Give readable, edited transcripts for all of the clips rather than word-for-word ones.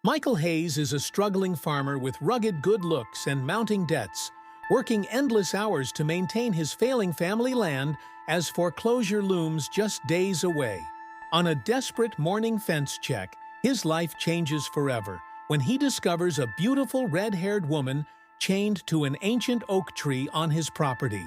Michael Hayes is a struggling farmer with rugged good looks and mounting debts, working endless hours to maintain his failing family land as foreclosure looms just days away. On a desperate morning fence check, his life changes forever when he discovers a beautiful red-haired woman chained to an ancient oak tree on his property.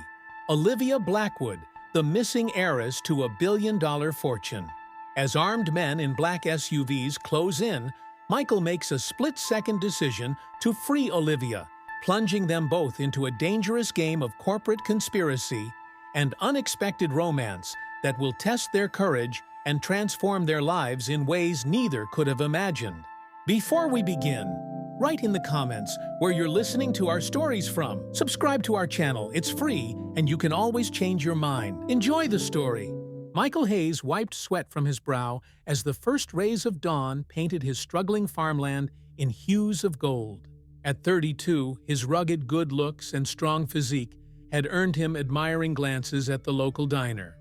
Olivia Blackwood, the missing heiress to a billion-dollar fortune. As armed men in black SUVs close in, Michael makes a split-second decision to free Olivia, plunging them both into a dangerous game of corporate conspiracy and unexpected romance that will test their courage and transform their lives in ways neither could have imagined. Before we begin, write in the comments where you're listening to our stories from. Subscribe to our channel, it's free, and you can always change your mind. Enjoy the story! Michael Hayes wiped sweat from his brow as the first rays of dawn painted his struggling farmland in hues of gold. At 32, his rugged good looks and strong physique had earned him admiring glances at the local diner.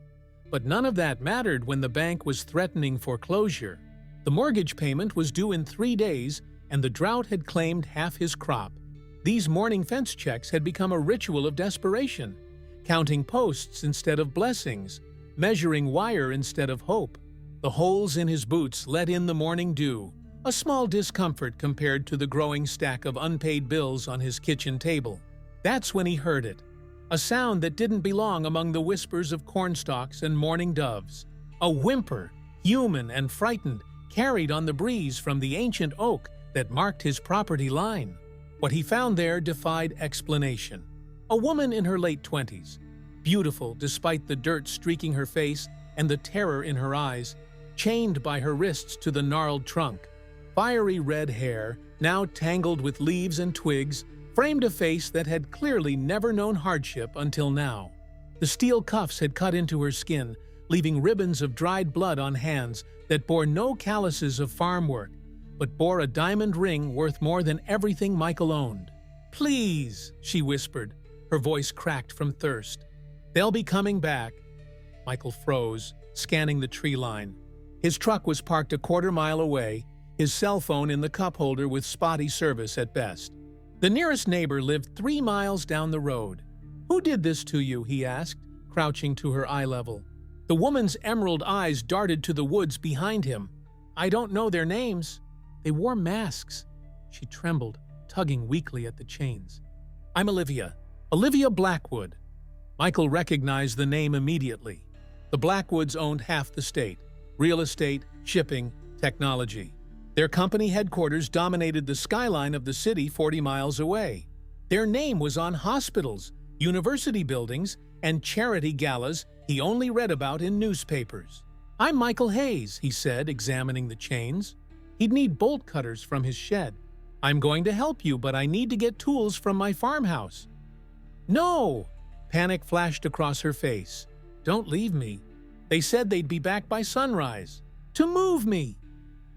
But none of that mattered when the bank was threatening foreclosure. The mortgage payment was due in 3 days, and the drought had claimed half his crop. These morning fence checks had become a ritual of desperation, counting posts instead of blessings, measuring wire instead of hope. The holes in his boots let in the morning dew, a small discomfort compared to the growing stack of unpaid bills on his kitchen table. That's when he heard it, a sound that didn't belong among the whispers of cornstalks and mourning doves. A whimper, human and frightened, carried on the breeze from the ancient oak that marked his property line. What he found there defied explanation. A woman in her late 20s, beautiful despite the dirt streaking her face and the terror in her eyes, chained by her wrists to the gnarled trunk. Fiery red hair, now tangled with leaves and twigs, framed a face that had clearly never known hardship until now. The steel cuffs had cut into her skin, leaving ribbons of dried blood on hands that bore no calluses of farm work, but bore a diamond ring worth more than everything Michael owned. "Please," she whispered, her voice cracked from thirst. "They'll be coming back." Michael froze, scanning the tree line. His truck was parked a quarter-mile away, his cell phone in the cup holder with spotty service at best. The nearest neighbor lived 3 miles down the road. "Who did this to you?" he asked, crouching to her eye level. The woman's emerald eyes darted to the woods behind him. "I don't know their names. They wore masks." She trembled, tugging weakly at the chains. "I'm Olivia Blackwood." Michael recognized the name immediately. The Blackwoods owned half the state: real estate, shipping, technology. Their company headquarters dominated the skyline of the city 40 miles away. Their name was on hospitals, university buildings, and charity galas he only read about in newspapers. "I'm Michael Hayes," he said, examining the chains. He'd need bolt cutters from his shed. "I'm going to help you, but I need to get tools from my farmhouse." "No!" Panic flashed across her face. "Don't leave me. They said they'd be back by sunrise. To move me!"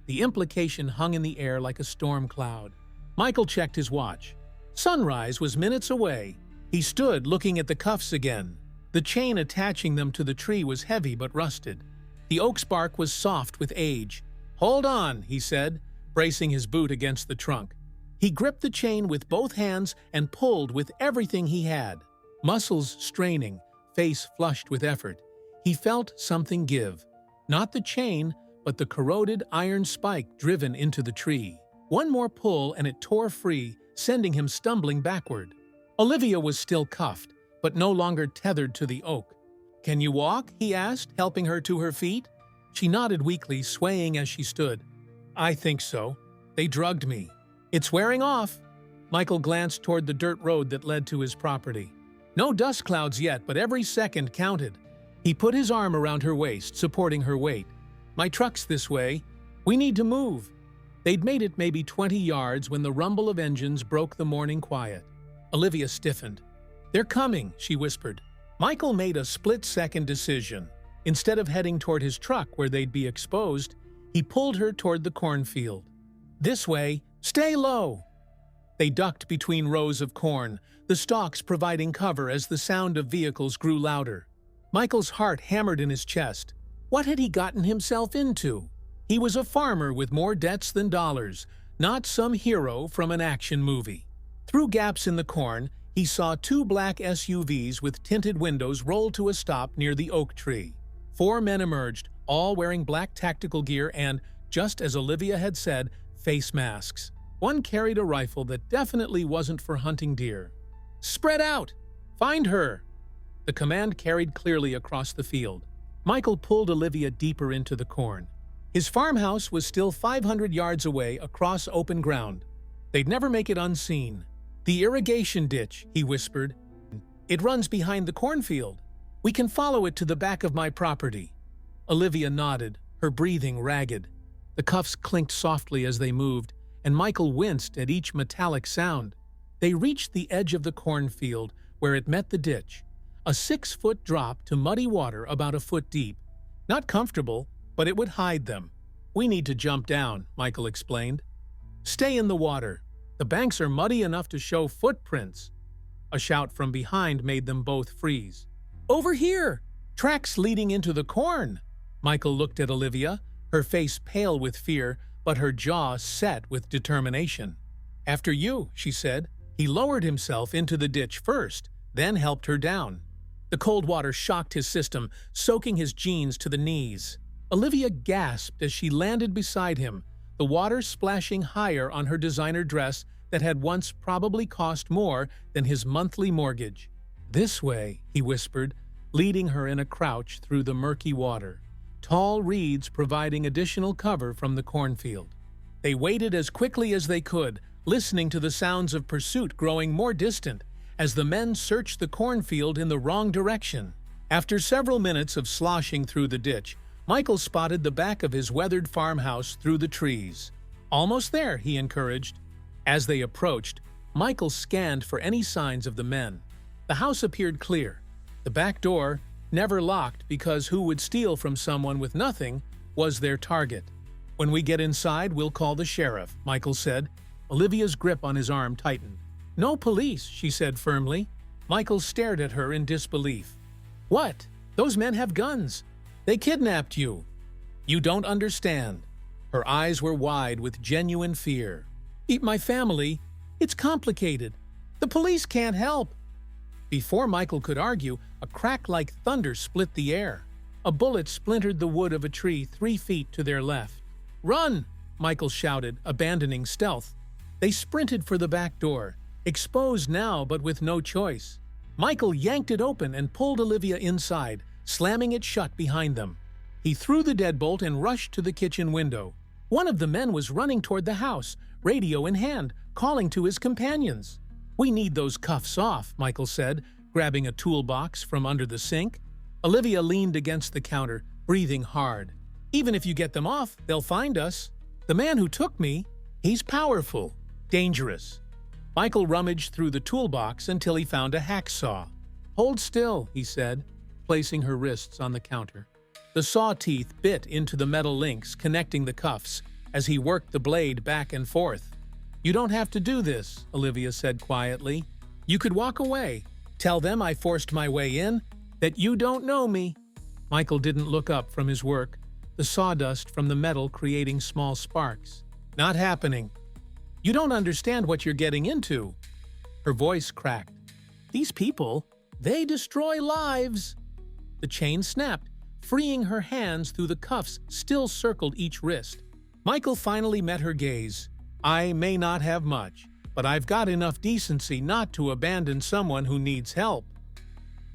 The implication hung in the air like a storm cloud. Michael checked his watch. Sunrise was minutes away. He stood looking at the cuffs again. The chain attaching them to the tree was heavy but rusted. The oak's bark was soft with age. "Hold on," he said, bracing his boot against the trunk. He gripped the chain with both hands and pulled with everything he had. Muscles straining, face flushed with effort. He felt something give. Not the chain, but the corroded iron spike driven into the tree. One more pull and it tore free, sending him stumbling backward. Olivia was still cuffed, but no longer tethered to the oak. "Can you walk?" he asked, helping her to her feet. She nodded weakly, swaying as she stood. "I think so. They drugged me." "It's wearing off." Michael glanced toward the dirt road that led to his property. No dust clouds yet, but every second counted. He put his arm around her waist, supporting her weight. "My truck's this way. We need to move." They'd made it maybe 20 yards when the rumble of engines broke the morning quiet. Olivia stiffened. "They're coming," she whispered. Michael made a split-second decision. Instead of heading toward his truck where they'd be exposed, he pulled her toward the cornfield. "This way. Stay low." They ducked between rows of corn, the stalks providing cover as the sound of vehicles grew louder. Michael's heart hammered in his chest. What had he gotten himself into? He was a farmer with more debts than dollars, not some hero from an action movie. Through gaps in the corn, he saw two black SUVs with tinted windows roll to a stop near the oak tree. 4 men emerged, all wearing black tactical gear and, just as Olivia had said, face masks. One carried a rifle that definitely wasn't for hunting deer. "Spread out! Find her!" The command carried clearly across the field. Michael pulled Olivia deeper into the corn. His farmhouse was still 500 yards away across open ground. They'd never make it unseen. "The irrigation ditch," he whispered. "It runs behind the cornfield. We can follow it to the back of my property." Olivia nodded, her breathing ragged. The cuffs clinked softly as they moved, and Michael winced at each metallic sound. They reached the edge of the cornfield, where it met the ditch. A 6-foot drop to muddy water about a foot deep. Not comfortable, but it would hide them. "We need to jump down," Michael explained. "Stay in the water. The banks are muddy enough to show footprints." A shout from behind made them both freeze. "Over here! Tracks leading into the corn!" Michael looked at Olivia, her face pale with fear, but her jaw set with determination. "After you," she said. He lowered himself into the ditch first, then helped her down. The cold water shocked his system, soaking his jeans to the knees. Olivia gasped as she landed beside him, the water splashing higher on her designer dress that had once probably cost more than his monthly mortgage. "This way," he whispered, leading her in a crouch through the murky water, tall reeds providing additional cover from the cornfield. They waited as quickly as they could, listening to the sounds of pursuit growing more distant as the men searched the cornfield in the wrong direction. After several minutes of sloshing through the ditch, Michael spotted the back of his weathered farmhouse through the trees. "Almost there," he encouraged. As they approached, Michael scanned for any signs of the men. The house appeared clear. The back door, never locked because who would steal from someone with nothing, was their target. "When we get inside, we'll call the sheriff," Michael said. Olivia's grip on his arm tightened. "No police," she said firmly. Michael stared at her in disbelief. "What? Those men have guns. They kidnapped you." "You don't understand." Her eyes were wide with genuine fear. "Eat my family. It's complicated. The police can't help." Before Michael could argue, a crack like thunder split the air. A bullet splintered the wood of a tree 3 feet to their left. "Run!" Michael shouted, abandoning stealth. They sprinted for the back door, exposed now but with no choice. Michael yanked it open and pulled Olivia inside, slamming it shut behind them. He threw the deadbolt and rushed to the kitchen window. One of the men was running toward the house, radio in hand, calling to his companions. "We need those cuffs off," Michael said, grabbing a toolbox from under the sink. Olivia leaned against the counter, breathing hard. "Even if you get them off, they'll find us. The man who took me, he's powerful, dangerous." Michael rummaged through the toolbox until he found a hacksaw. "Hold still," he said, placing her wrists on the counter. The saw teeth bit into the metal links connecting the cuffs as he worked the blade back and forth. "You don't have to do this," Olivia said quietly. "You could walk away. Tell them I forced my way in, that you don't know me." Michael didn't look up from his work, the sawdust from the metal creating small sparks. "Not happening. You don't understand what you're getting into." Her voice cracked. "These people, they destroy lives." The chain snapped, freeing her hands through the cuffs still circled each wrist. Michael finally met her gaze. "I may not have much, but I've got enough decency not to abandon someone who needs help."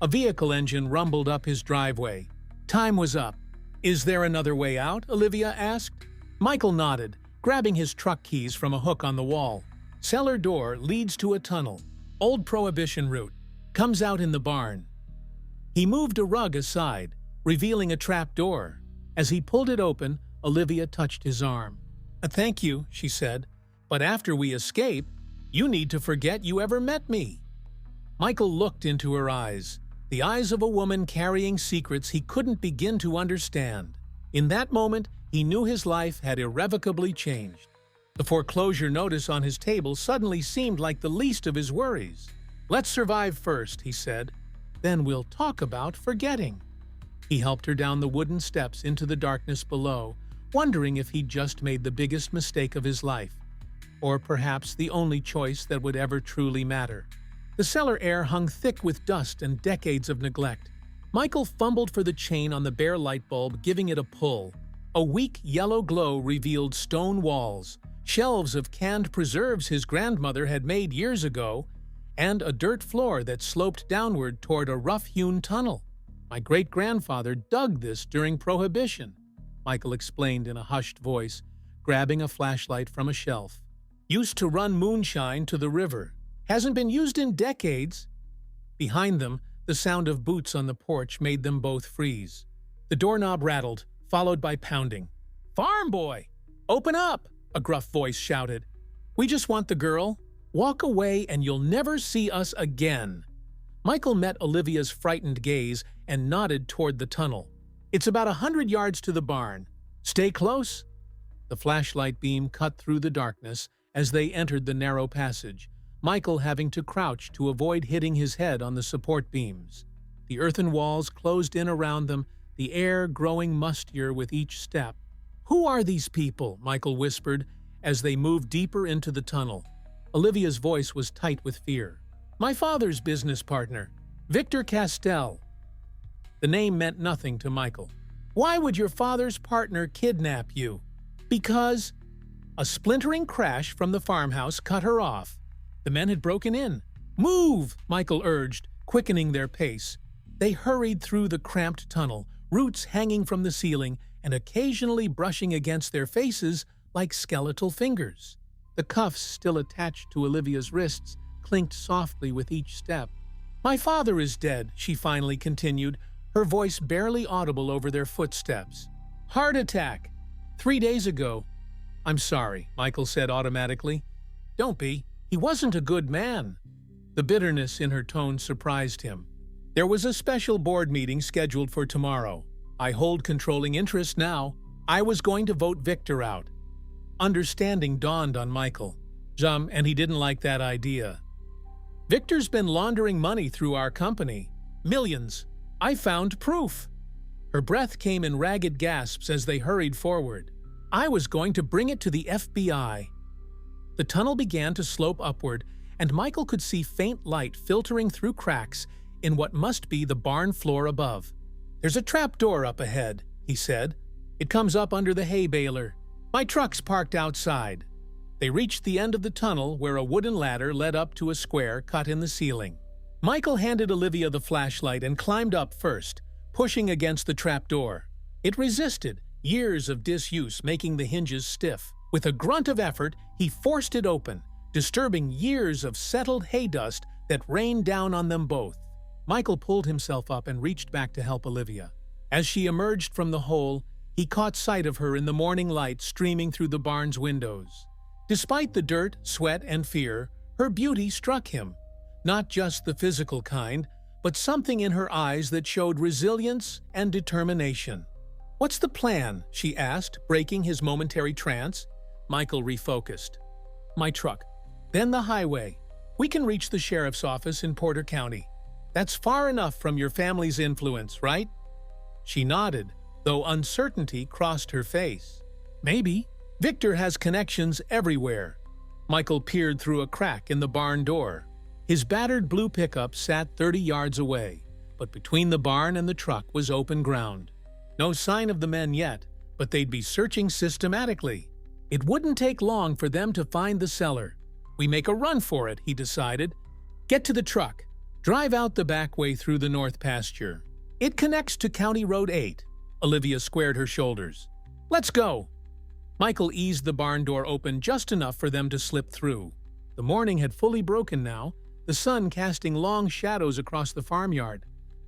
A vehicle engine rumbled up his driveway. Time was up. "Is there another way out?" Olivia asked. Michael nodded, grabbing his truck keys from a hook on the wall. "Cellar door leads to a tunnel. Old Prohibition route. Comes out in the barn." He moved a rug aside, revealing a trap door. As he pulled it open, Olivia touched his arm. "Thank you," she said, "but after we escape, you need to forget you ever met me." Michael looked into her eyes, the eyes of a woman carrying secrets he couldn't begin to understand. In that moment, he knew his life had irrevocably changed. The foreclosure notice on his table suddenly seemed like the least of his worries. "Let's survive first," he said. "Then we'll talk about forgetting." He helped her down the wooden steps into the darkness below, wondering if he'd just made the biggest mistake of his life. or perhaps the only choice that would ever truly matter. The cellar air hung thick with dust and decades of neglect. Michael fumbled for the chain on the bare light bulb, giving it a pull. A weak yellow glow revealed stone walls, shelves of canned preserves his grandmother had made years ago, and a dirt floor that sloped downward toward a rough-hewn tunnel. My great-grandfather dug this during Prohibition, Michael explained in a hushed voice, grabbing a flashlight from a shelf. Used to run moonshine to the river. Hasn't been used in decades. Behind them, the sound of boots on the porch made them both freeze. The doorknob rattled, followed by pounding. "Farm boy! Open up!" a gruff voice shouted. "We just want the girl. Walk away and you'll never see us again." Michael met Olivia's frightened gaze and nodded toward the tunnel. "It's about 100 yards to the barn. Stay close." The flashlight beam cut through the darkness as they entered the narrow passage, Michael having to crouch to avoid hitting his head on the support beams. The earthen walls closed in around them, the air growing mustier with each step. "Who are these people?" Michael whispered as they moved deeper into the tunnel. Olivia's voice was tight with fear. "My father's business partner, Victor Castell." The name meant nothing to Michael. "Why would your father's partner kidnap you?" "Because—" A splintering crash from the farmhouse cut her off. The men had broken in. "Move!" Michael urged, quickening their pace. They hurried through the cramped tunnel, roots hanging from the ceiling and occasionally brushing against their faces like skeletal fingers. The cuffs still attached to Olivia's wrists clinked softly with each step. "My father is dead," she finally continued, her voice barely audible over their footsteps. "Heart attack. 3 days ago." "I'm sorry," Michael said automatically. "Don't be. He wasn't a good man." The bitterness in her tone surprised him. "There was a special board meeting scheduled for tomorrow. I hold controlling interest now. I was going to vote Victor out." Understanding dawned on Michael. And he didn't like that idea. "Victor's been laundering money through our company. Millions. I found proof." Her breath came in ragged gasps as they hurried forward. "I was going to bring it to the FBI." The tunnel began to slope upward, and Michael could see faint light filtering through cracks in what must be the barn floor above. "There's a trap door up ahead," he said. "It comes up under the hay baler. My truck's parked outside." They reached the end of the tunnel where a wooden ladder led up to a square cut in the ceiling. Michael handed Olivia the flashlight and climbed up first, pushing against the trap door. It resisted, years of disuse making the hinges stiff. With a grunt of effort, he forced it open, disturbing years of settled hay dust that rained down on them both. Michael pulled himself up and reached back to help Olivia. As she emerged from the hole, he caught sight of her in the morning light streaming through the barn's windows. Despite the dirt, sweat, and fear, her beauty struck him. Not just the physical kind, but something in her eyes that showed resilience and determination. "What's the plan?" she asked, breaking his momentary trance. Michael refocused. "My truck. Then the highway. We can reach the sheriff's office in Porter County. That's far enough from your family's influence, right?" She nodded, though uncertainty crossed her face. "Maybe. Victor has connections everywhere." Michael peered through a crack in the barn door. His battered blue pickup sat 30 yards away, but between the barn and the truck was open ground. No sign of the men yet, but they'd be searching systematically. It wouldn't take long for them to find the cellar. "We make a run for it," he decided. "Get to the truck. Drive out the back way through the north pasture. It connects to County Road 8. Olivia squared her shoulders. "Let's go." Michael eased the barn door open just enough for them to slip through. The morning had fully broken now, the sun casting long shadows across the farmyard.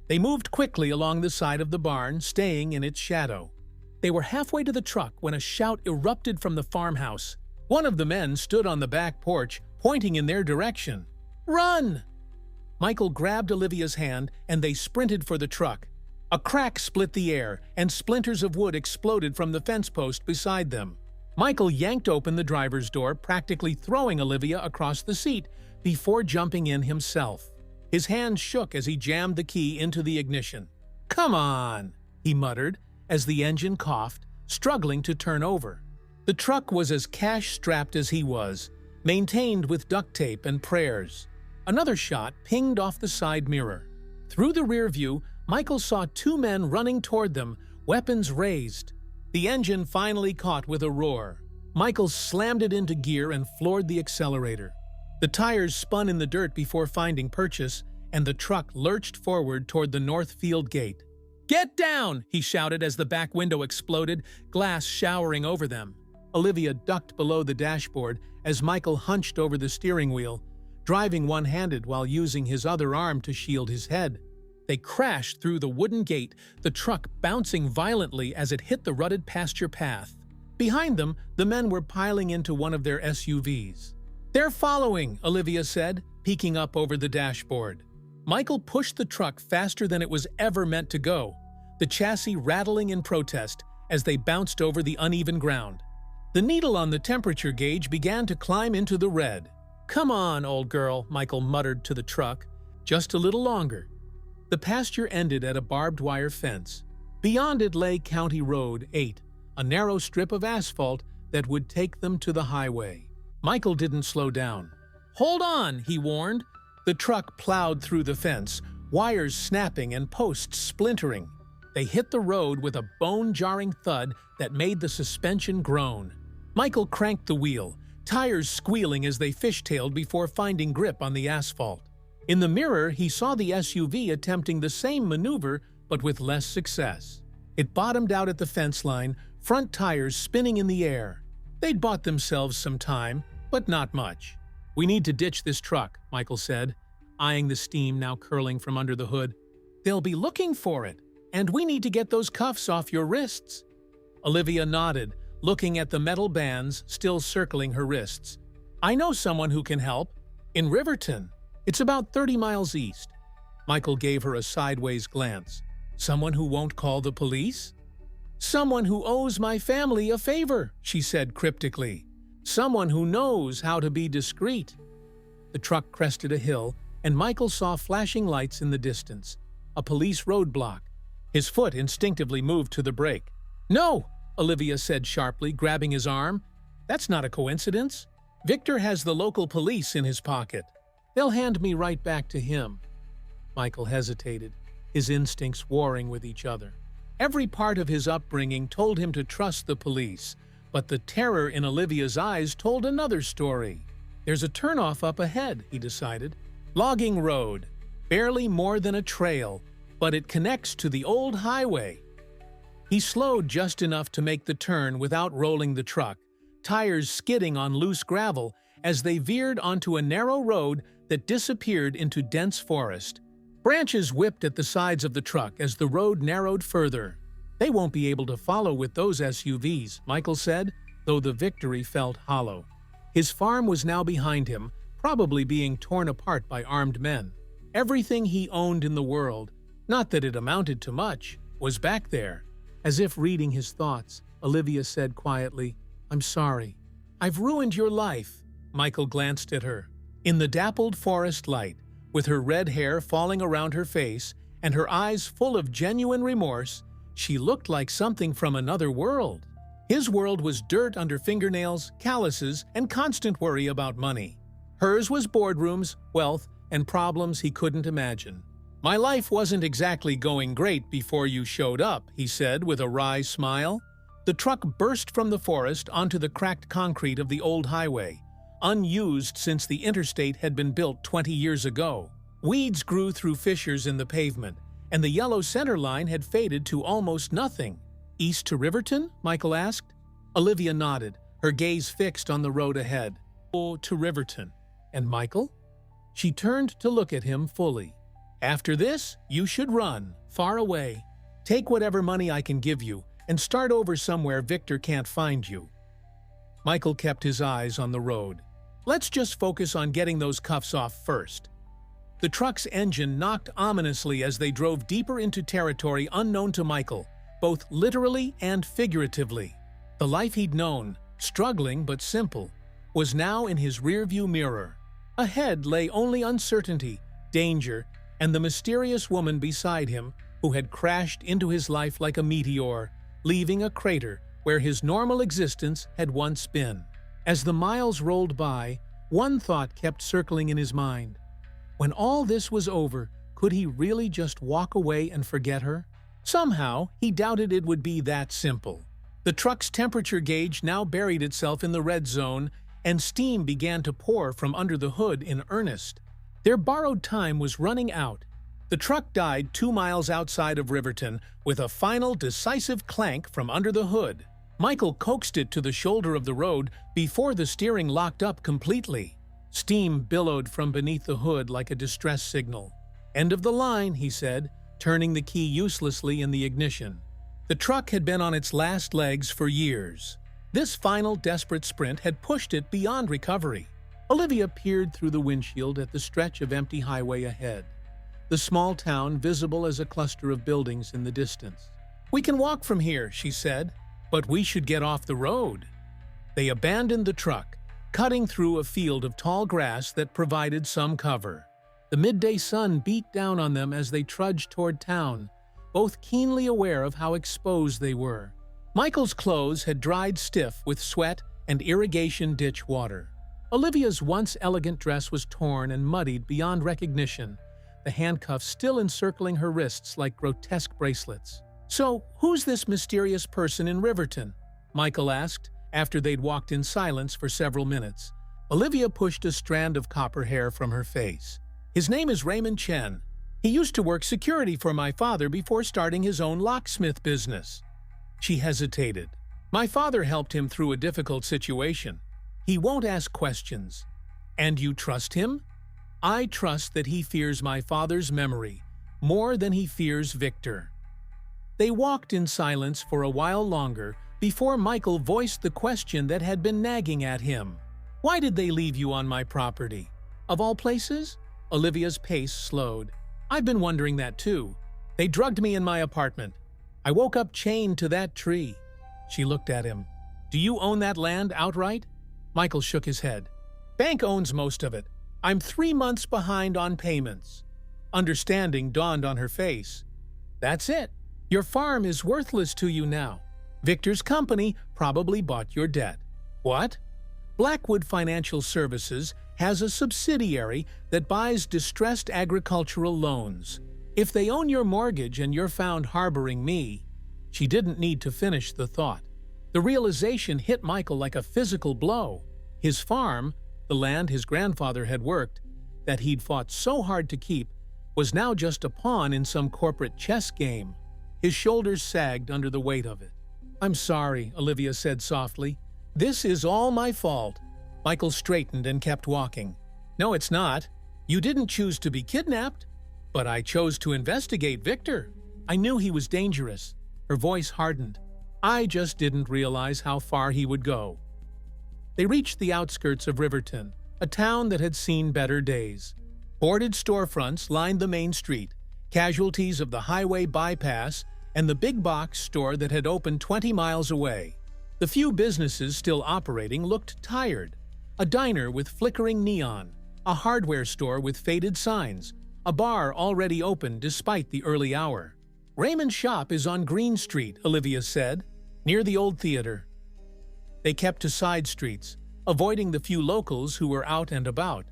They moved quickly along the side of the barn, staying in its shadow. They were halfway to the truck when a shout erupted from the farmhouse. One of the men stood on the back porch, pointing in their direction. "Run!" Michael grabbed Olivia's hand and they sprinted for the truck. A crack split the air, and splinters of wood exploded from the fence post beside them. Michael yanked open the driver's door, practically throwing Olivia across the seat before jumping in himself. His hands shook as he jammed the key into the ignition. "Come on," he muttered as the engine coughed, struggling to turn over. The truck was as cash-strapped as he was, maintained with duct tape and prayers. Another shot pinged off the side mirror. Through the rear view, Michael saw two men running toward them, weapons raised. The engine finally caught with a roar. Michael slammed it into gear and floored the accelerator. The tires spun in the dirt before finding purchase, and the truck lurched forward toward the north field gate. "Get down!" he shouted as the back window exploded, glass showering over them. Olivia ducked below the dashboard as Michael hunched over the steering wheel, driving one-handed while using his other arm to shield his head. They crashed through the wooden gate, the truck bouncing violently as it hit the rutted pasture path. Behind them, the men were piling into one of their SUVs. "They're following," Olivia said, peeking up over the dashboard. Michael pushed the truck faster than it was ever meant to go, the chassis rattling in protest as they bounced over the uneven ground. The needle on the temperature gauge began to climb into the red. "Come on, old girl," Michael muttered to the truck. "Just a little longer." The pasture ended at a barbed wire fence. Beyond it lay County Road 8, a narrow strip of asphalt that would take them to the highway. Michael didn't slow down. "Hold on," he warned. The truck plowed through the fence, wires snapping and posts splintering. They hit the road with a bone-jarring thud that made the suspension groan. Michael cranked the wheel, tires squealing as they fishtailed before finding grip on the asphalt. In the mirror, he saw the SUV attempting the same maneuver, but with less success. It bottomed out at the fence line, front tires spinning in the air. They'd bought themselves some time, but not much. "We need to ditch this truck," Michael said, eyeing the steam now curling from under the hood. "They'll be looking for it, and we need to get those cuffs off your wrists." Olivia nodded, looking at the metal bands still circling her wrists. "I know someone who can help. In Riverton. It's about 30 miles east." Michael gave her a sideways glance. "Someone who won't call the police?" "Someone who owes my family a favor," she said cryptically. "Someone who knows how to be discreet." The truck crested a hill, and Michael saw flashing lights in the distance. A police roadblock. His foot instinctively moved to the brake. "No!" Olivia said sharply, grabbing his arm. "That's not a coincidence. Victor has the local police in his pocket. They'll hand me right back to him." Michael hesitated, his instincts warring with each other. Every part of his upbringing told him to trust the police, but the terror in Olivia's eyes told another story. "There's a turnoff up ahead," he decided. "Logging road. Barely more than a trail, but it connects to the old highway." He slowed just enough to make the turn without rolling the truck, tires skidding on loose gravel as they veered onto a narrow road that disappeared into dense forest. Branches whipped at the sides of the truck as the road narrowed further. "They won't be able to follow with those SUVs," Michael said, though the victory felt hollow. His farm was now behind him, probably being torn apart by armed men. Everything he owned in the world, not that it amounted to much, was back there. As if reading his thoughts, Olivia said quietly, "I'm sorry. I've ruined your life." Michael glanced at her. In the dappled forest light, with her red hair falling around her face and her eyes full of genuine remorse, she looked like something from another world. His world was dirt under fingernails, calluses, and constant worry about money. Hers was boardrooms, wealth, and problems he couldn't imagine. "My life wasn't exactly going great before you showed up," he said with a wry smile. The truck burst from the forest onto the cracked concrete of the old highway, unused since the interstate had been built 20 years ago. Weeds grew through fissures in the pavement, and the yellow center line had faded to almost nothing. "East to Riverton?" Michael asked. Olivia nodded, her gaze fixed on the road ahead. "Oh, to Riverton. And Michael?" She turned to look at him fully. "After this, you should run, far away. Take whatever money I can give you, and start over somewhere Victor can't find you." Michael kept his eyes on the road. "Let's just focus on getting those cuffs off first." The truck's engine knocked ominously as they drove deeper into territory unknown to Michael, both literally and figuratively. The life he'd known, struggling but simple, was now in his rearview mirror. Ahead lay only uncertainty, danger, and the mysterious woman beside him who had crashed into his life like a meteor, leaving a crater where his normal existence had once been. As the miles rolled by, One thought kept circling in his mind. When all this was over, could he really just walk away and forget her? Somehow, he doubted it would be that simple. The truck's temperature gauge now buried itself in the red zone, and steam began to pour from under the hood in earnest. Their borrowed time was running out. The truck died 2 miles outside of Riverton with a final decisive clank from under the hood. Michael coaxed it to the shoulder of the road before the steering locked up completely. Steam billowed from beneath the hood like a distress signal. "End of the line," he said, turning the key uselessly in the ignition. The truck had been on its last legs for years. This final desperate sprint had pushed it beyond recovery. Olivia peered through the windshield at the stretch of empty highway ahead, the small town visible as a cluster of buildings in the distance. "We can walk from here," she said, "but we should get off the road." They abandoned the truck, cutting through a field of tall grass that provided some cover. The midday sun beat down on them as they trudged toward town, both keenly aware of how exposed they were. Michael's clothes had dried stiff with sweat and irrigation ditch water. Olivia's once elegant dress was torn and muddied beyond recognition, the handcuffs still encircling her wrists like grotesque bracelets. "So, who's this mysterious person in Riverton?" Michael asked, after they'd walked in silence for several minutes. Olivia pushed a strand of copper hair from her face. "His name is Raymond Chen. He used to work security for my father before starting his own locksmith business." She hesitated. "My father helped him through a difficult situation. He won't ask questions." "And you trust him?" "I trust that he fears my father's memory more than he fears Victor." They walked in silence for a while longer before Michael voiced the question that had been nagging at him. "Why did they leave you on my property? Of all places?" Olivia's pace slowed. "I've been wondering that too. They drugged me in my apartment. I woke up chained to that tree." She looked at him. "Do you own that land outright?" Michael shook his head. "Bank owns most of it. I'm 3 months behind on payments." Understanding dawned on her face. "That's it. Your farm is worthless to you now. Victor's company probably bought your debt." "What?" "Blackwood Financial Services has a subsidiary that buys distressed agricultural loans. If they own your mortgage and you're found harboring me—" She didn't need to finish the thought. The realization hit Michael like a physical blow. His farm, the land his grandfather had worked, that he'd fought so hard to keep, was now just a pawn in some corporate chess game. His shoulders sagged under the weight of it. "I'm sorry," Olivia said softly. "This is all my fault." Michael straightened and kept walking. "No, it's not. You didn't choose to be kidnapped." "But I chose to investigate Victor. I knew he was dangerous." Her voice hardened. "I just didn't realize how far he would go." They reached the outskirts of Riverton, a town that had seen better days. Boarded storefronts lined the main street, casualties of the highway bypass and the big box store that had opened 20 miles away. The few businesses still operating looked tired. A diner with flickering neon, a hardware store with faded signs, a bar already open despite the early hour. "Raymond's shop is on Green Street," Olivia said, "near the old theater." They kept to side streets, avoiding the few locals who were out and about.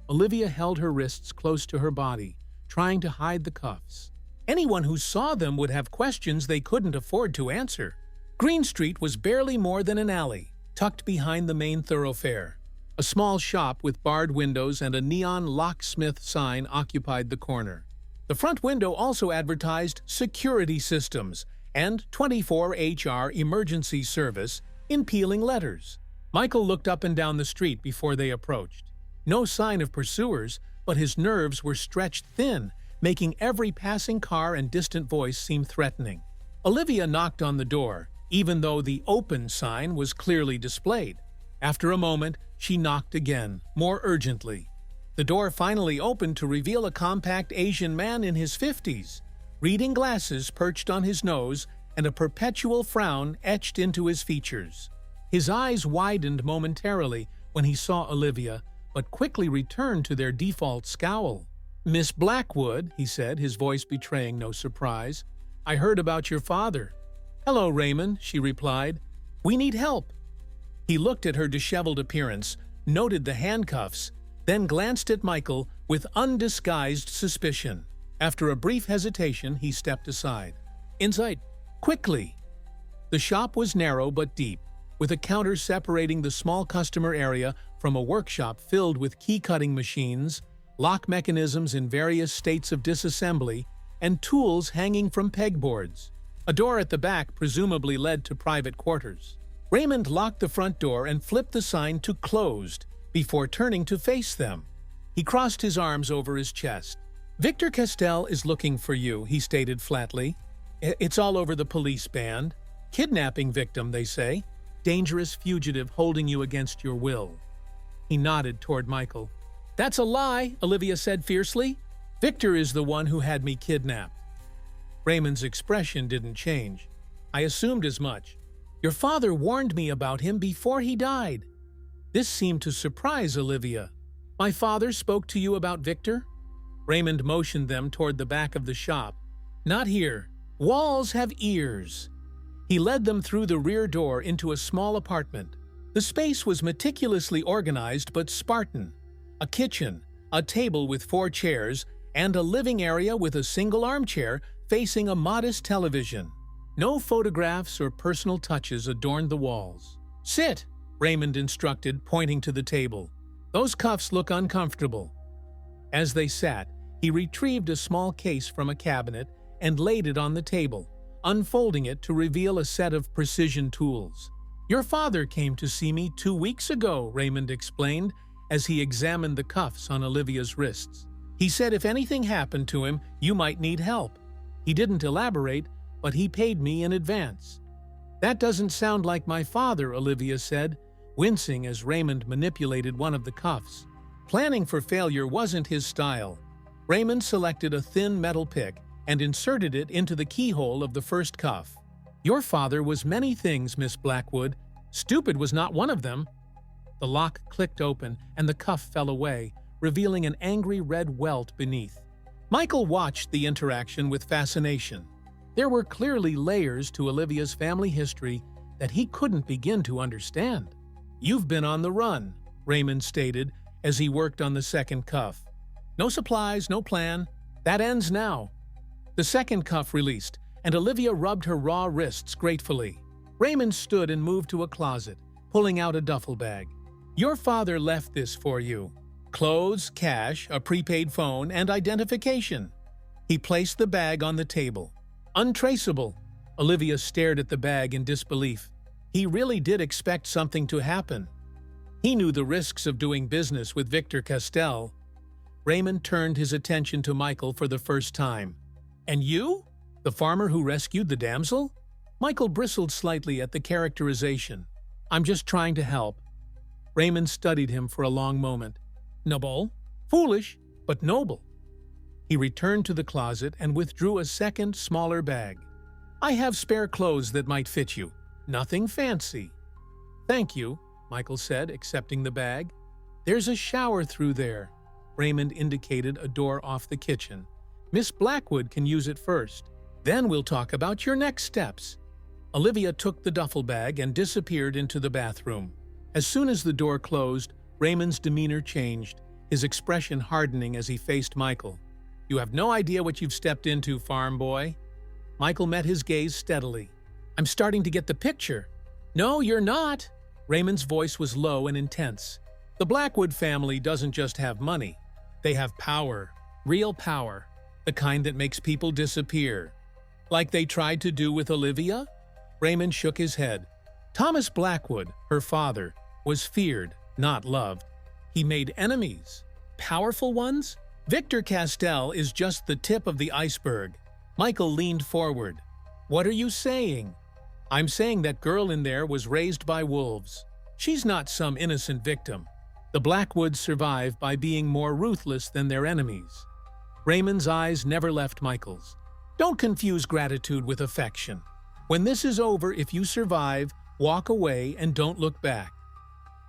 Olivia held her wrists close to her body, trying to hide the cuffs. Anyone who saw them would have questions they couldn't afford to answer. Green Street was barely more than an alley, tucked behind the main thoroughfare. A small shop with barred windows and a neon locksmith sign occupied the corner. The front window also advertised security systems and 24HR emergency service in peeling letters. Michael looked up and down the street before they approached. No sign of pursuers, but his nerves were stretched thin, making every passing car and distant voice seem threatening. Olivia knocked on the door, even though the "open" sign was clearly displayed. After a moment, she knocked again, more urgently. The door finally opened to reveal a compact Asian man in his 50s, reading glasses perched on his nose and a perpetual frown etched into his features. His eyes widened momentarily when he saw Olivia, but quickly returned to their default scowl. "Miss Blackwood," he said, his voice betraying no surprise. "I heard about your father." "Hello, Raymond," she replied. "We need help." He looked at her disheveled appearance, noted the handcuffs, then glanced at Michael with undisguised suspicion. After a brief hesitation, he stepped aside. "Inside, quickly!" The shop was narrow but deep, with a counter separating the small customer area from a workshop filled with key-cutting machines, lock mechanisms in various states of disassembly, and tools hanging from pegboards. A door at the back presumably led to private quarters. Raymond locked the front door and flipped the sign to "Closed" before turning to face them. He crossed his arms over his chest. "Victor Castell is looking for you," he stated flatly. "It's all over the police band. Kidnapping victim, they say. Dangerous fugitive holding you against your will." He nodded toward Michael. "That's a lie," Olivia said fiercely. "Victor is the one who had me kidnapped." Raymond's expression didn't change. "I assumed as much. Your father warned me about him before he died." This seemed to surprise Olivia. "My father spoke to you about Victor?" Raymond motioned them toward the back of the shop. "Not here. Walls have ears." He led them through the rear door into a small apartment. The space was meticulously organized but Spartan. A kitchen, a table with 4 chairs, and a living area with a single armchair facing a modest television. No photographs or personal touches adorned the walls. "Sit," Raymond instructed, pointing to the table. "Those cuffs look uncomfortable." As they sat, he retrieved a small case from a cabinet and laid it on the table, unfolding it to reveal a set of precision tools. "Your father came to see me 2 weeks ago," Raymond explained as he examined the cuffs on Olivia's wrists. "He said if anything happened to him, you might need help. He didn't elaborate, but he paid me in advance." "That doesn't sound like my father," Olivia said, wincing as Raymond manipulated one of the cuffs. Planning for failure wasn't his style. Raymond selected a thin metal pick and inserted it into the keyhole of the first cuff. "Your father was many things, Miss Blackwood. Stupid was not one of them." The lock clicked open and the cuff fell away, revealing an angry red welt beneath. Michael watched the interaction with fascination. There were clearly layers to Olivia's family history that he couldn't begin to understand. "You've been on the run," Raymond stated as he worked on the second cuff. "No supplies, no plan. That ends now." The second cuff released, and Olivia rubbed her raw wrists gratefully. Raymond stood and moved to a closet, pulling out a duffel bag. "Your father left this for you. Clothes, cash, a prepaid phone, and identification." He placed the bag on the table. "Untraceable." Olivia stared at the bag in disbelief. He really did expect something to happen. He knew the risks of doing business with Victor Castell. Raymond turned his attention to Michael for the first time. "And you? The farmer who rescued the damsel?" Michael bristled slightly at the characterization. "I'm just trying to help." Raymond studied him for a long moment. "Noble? Foolish, but noble." He returned to the closet and withdrew a second, smaller bag. "I have spare clothes that might fit you. Nothing fancy." "Thank you," Michael said, accepting the bag. "There's a shower through there." Raymond indicated a door off the kitchen. "Miss Blackwood can use it first. Then we'll talk about your next steps." Olivia took the duffel bag and disappeared into the bathroom. As soon as the door closed, Raymond's demeanor changed, his expression hardening as he faced Michael. "You have no idea what you've stepped into, farm boy." Michael met his gaze steadily. "I'm starting to get the picture." "No, you're not." Raymond's voice was low and intense. "The Blackwood family doesn't just have money. They have power. Real power. The kind that makes people disappear. Like they tried to do with Olivia?" Raymond shook his head. "Thomas Blackwood, her father, was feared, not loved. He made enemies. Powerful ones? Victor Castell is just the tip of the iceberg." Michael leaned forward. "What are you saying?" "I'm saying that girl in there was raised by wolves. She's not some innocent victim. The Blackwoods survive by being more ruthless than their enemies." Raymond's eyes never left Michael's. "Don't confuse gratitude with affection. When this is over, if you survive, walk away and don't look back."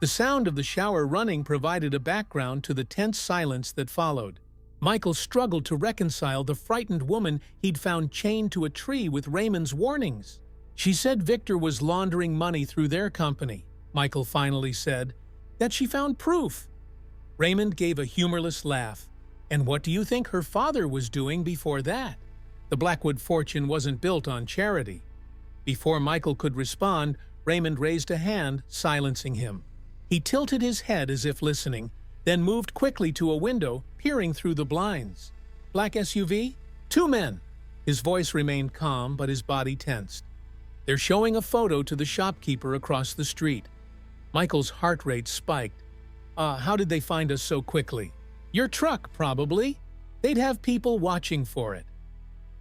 The sound of the shower running provided a background to the tense silence that followed. Michael struggled to reconcile the frightened woman he'd found chained to a tree with Raymond's warnings. "She said Victor was laundering money through their company," Michael finally said, that she found proof. Raymond gave a humorless laugh. And what do you think her father was doing before that? The Blackwood fortune wasn't built on charity. Before Michael could respond, Raymond raised a hand, silencing him. He tilted his head as if listening, then moved quickly to a window, peering through the blinds. Black SUV? 2 men. His voice remained calm, but his body tensed. They're showing a photo to the shopkeeper across the street. Michael's heart rate spiked. How did they find us so quickly? Your truck, probably. They'd have people watching for it.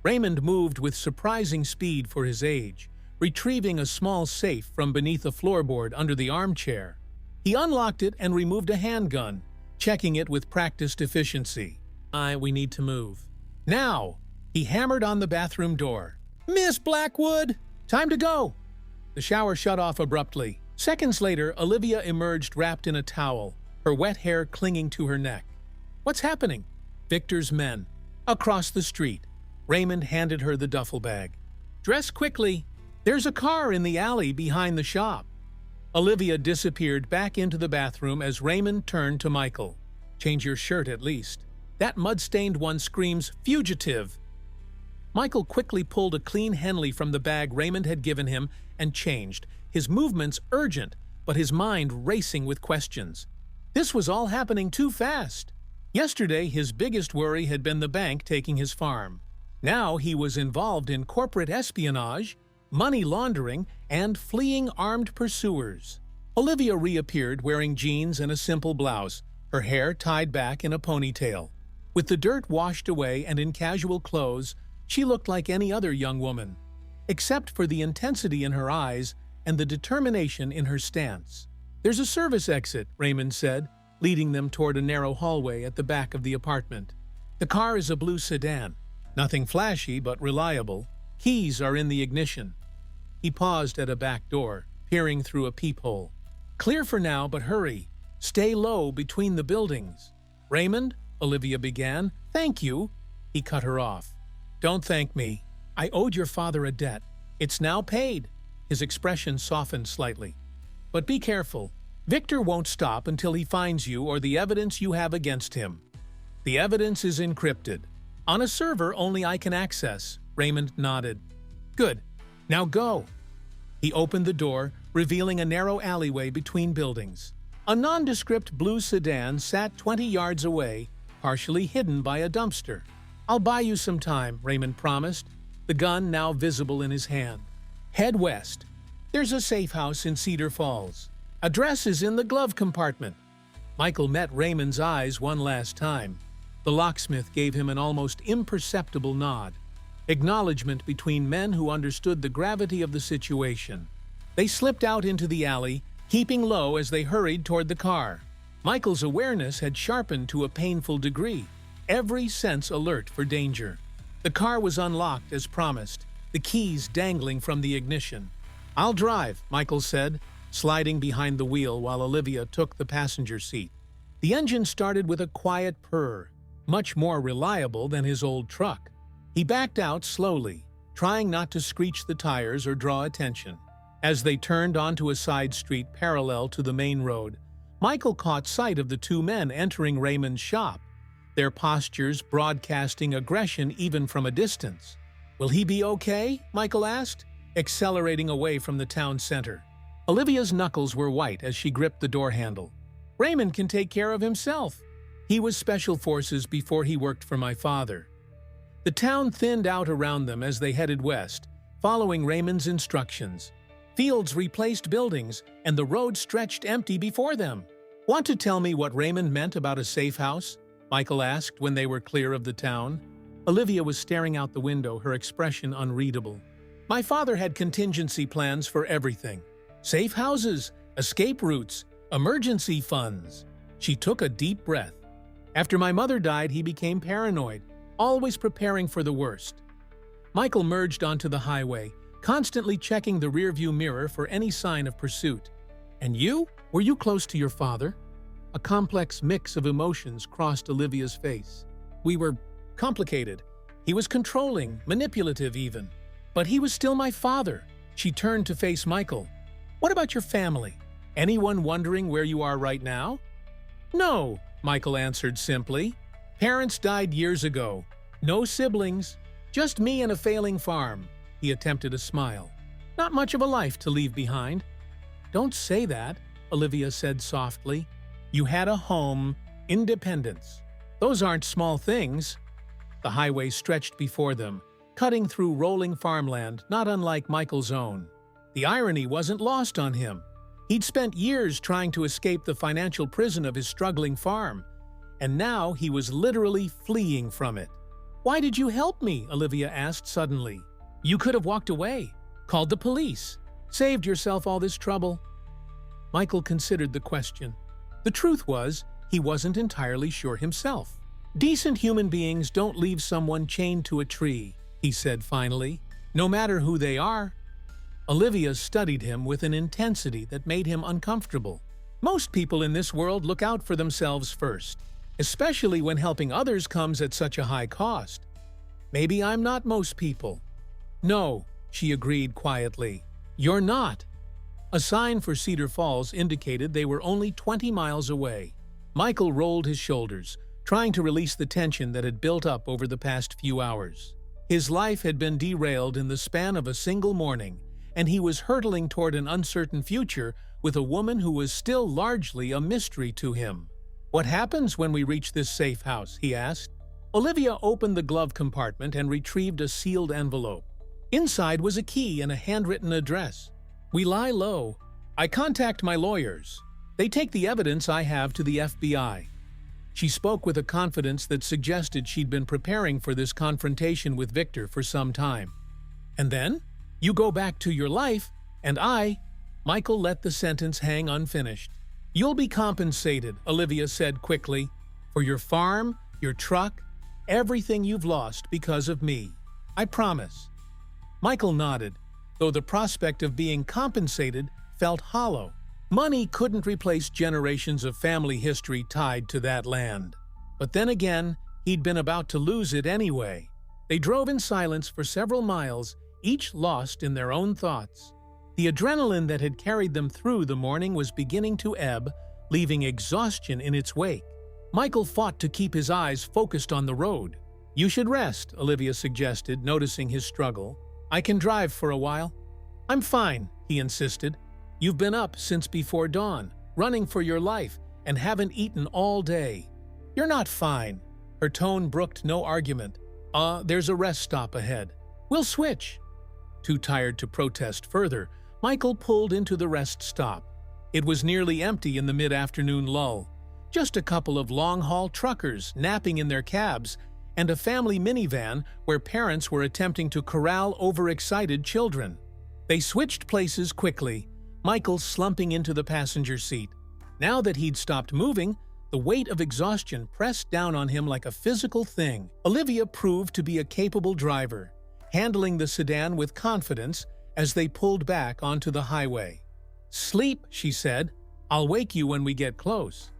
Raymond moved with surprising speed for his age, retrieving a small safe from beneath a floorboard under the armchair. He unlocked it and removed a handgun, checking it with practiced efficiency. We need to move. Now! He hammered on the bathroom door. Miss Blackwood! Time to go! The shower shut off abruptly. Seconds later, Olivia emerged wrapped in a towel, her wet hair clinging to her neck. What's happening? Victor's men. Across the street. Raymond handed her the duffel bag. Dress quickly. There's a car in the alley behind the shop. Olivia disappeared back into the bathroom as Raymond turned to Michael. Change your shirt at least. That mud-stained one screams fugitive. Michael quickly pulled a clean Henley from the bag Raymond had given him and changed, his movements urgent, but his mind racing with questions. This was all happening too fast. Yesterday, his biggest worry had been the bank taking his farm. Now he was involved in corporate espionage, money laundering, and fleeing armed pursuers. Olivia reappeared wearing jeans and a simple blouse, her hair tied back in a ponytail. With the dirt washed away and in casual clothes, she looked like any other young woman, except for the intensity in her eyes and the determination in her stance. There's a service exit, Raymond said, leading them toward a narrow hallway at the back of the apartment. The car is a blue sedan. Nothing flashy, but reliable. Keys are in the ignition. He paused at a back door, peering through a peephole. Clear for now, but hurry. Stay low between the buildings. Raymond, Olivia began. Thank you. He cut her off. Don't thank me. I owed your father a debt. It's now paid. His expression softened slightly. But be careful. Victor won't stop until he finds you or the evidence you have against him. The evidence is encrypted. On a server only I can access. Raymond nodded. Good. Now go. He opened the door, revealing a narrow alleyway between buildings. A nondescript blue sedan sat 20 yards away, partially hidden by a dumpster. I'll buy you some time, Raymond promised, the gun now visible in his hand. Head west. There's a safe house in Cedar Falls. Address is in the glove compartment. Michael met Raymond's eyes one last time. The locksmith gave him an almost imperceptible nod. Acknowledgement between men who understood the gravity of the situation. They slipped out into the alley, keeping low as they hurried toward the car. Michael's awareness had sharpened to a painful degree, every sense alert for danger. The car was unlocked as promised, the keys dangling from the ignition. I'll drive, Michael said, sliding behind the wheel while Olivia took the passenger seat. The engine started with a quiet purr, much more reliable than his old truck. He backed out slowly, trying not to screech the tires or draw attention. As they turned onto a side street parallel to the main road, Michael caught sight of the 2 men entering Raymond's shop, their postures broadcasting aggression even from a distance. Will he be okay? Michael asked, accelerating away from the town center. Olivia's knuckles were white as she gripped the door handle. Raymond can take care of himself. He was special forces before he worked for my father. The town thinned out around them as they headed west, following Raymond's instructions. Fields replaced buildings, and the road stretched empty before them. Want to tell me what Raymond meant about a safe house? Michael asked when they were clear of the town. Olivia was staring out the window, her expression unreadable. My father had contingency plans for everything. Safe houses, escape routes, emergency funds. She took a deep breath. After my mother died, he became paranoid, always preparing for the worst. Michael merged onto the highway, constantly checking the rearview mirror for any sign of pursuit. And you? Were you close to your father? A complex mix of emotions crossed Olivia's face. We were complicated. He was controlling, manipulative even. But he was still my father. She turned to face Michael. What about your family? Anyone wondering where you are right now? No, Michael answered simply. Parents died years ago. No siblings. Just me and a failing farm. He attempted a smile. Not much of a life to leave behind. Don't say that, Olivia said softly. You had a home, independence. Those aren't small things. The highway stretched before them, cutting through rolling farmland not unlike Michael's own. The irony wasn't lost on him. He'd spent years trying to escape the financial prison of his struggling farm, and now he was literally fleeing from it. Why did you help me? Olivia asked suddenly. You could have walked away, called the police, saved yourself all this trouble. Michael considered the question. The truth was, he wasn't entirely sure himself. Decent human beings don't leave someone chained to a tree, he said finally, no matter who they are. Olivia studied him with an intensity that made him uncomfortable. Most people in this world look out for themselves first, especially when helping others comes at such a high cost. Maybe I'm not most people. No, she agreed quietly. You're not. A sign for Cedar Falls indicated they were only 20 miles away. Michael rolled his shoulders, trying to release the tension that had built up over the past few hours. His life had been derailed in the span of a single morning, and he was hurtling toward an uncertain future with a woman who was still largely a mystery to him. What happens when we reach this safe house? He asked. Olivia opened the glove compartment and retrieved a sealed envelope. Inside was a key and a handwritten address. We lie low. I contact my lawyers. They take the evidence I have to the FBI. She spoke with a confidence that suggested she'd been preparing for this confrontation with Victor for some time. And then? You go back to your life, and Michael let the sentence hang unfinished. You'll be compensated, Olivia said quickly, for your farm, your truck, everything you've lost because of me. I promise. Michael nodded, though the prospect of being compensated felt hollow. Money couldn't replace generations of family history tied to that land. But then again, he'd been about to lose it anyway. They drove in silence for several miles, each lost in their own thoughts. The adrenaline that had carried them through the morning was beginning to ebb, leaving exhaustion in its wake. Michael fought to keep his eyes focused on the road. You should rest, Olivia suggested, noticing his struggle. I can drive for a while. I'm fine, he insisted. You've been up since before dawn, running for your life, and haven't eaten all day. You're not fine. Her tone brooked no argument. There's a rest stop ahead. We'll switch. Too tired to protest further, Michael pulled into the rest stop. It was nearly empty in the mid-afternoon lull. Just a couple of long-haul truckers napping in their cabs and a family minivan where parents were attempting to corral overexcited children. They switched places quickly, Michael slumping into the passenger seat. Now that he'd stopped moving, the weight of exhaustion pressed down on him like a physical thing. Olivia proved to be a capable driver, handling the sedan with confidence as they pulled back onto the highway. Sleep, she said. I'll wake you when we get close.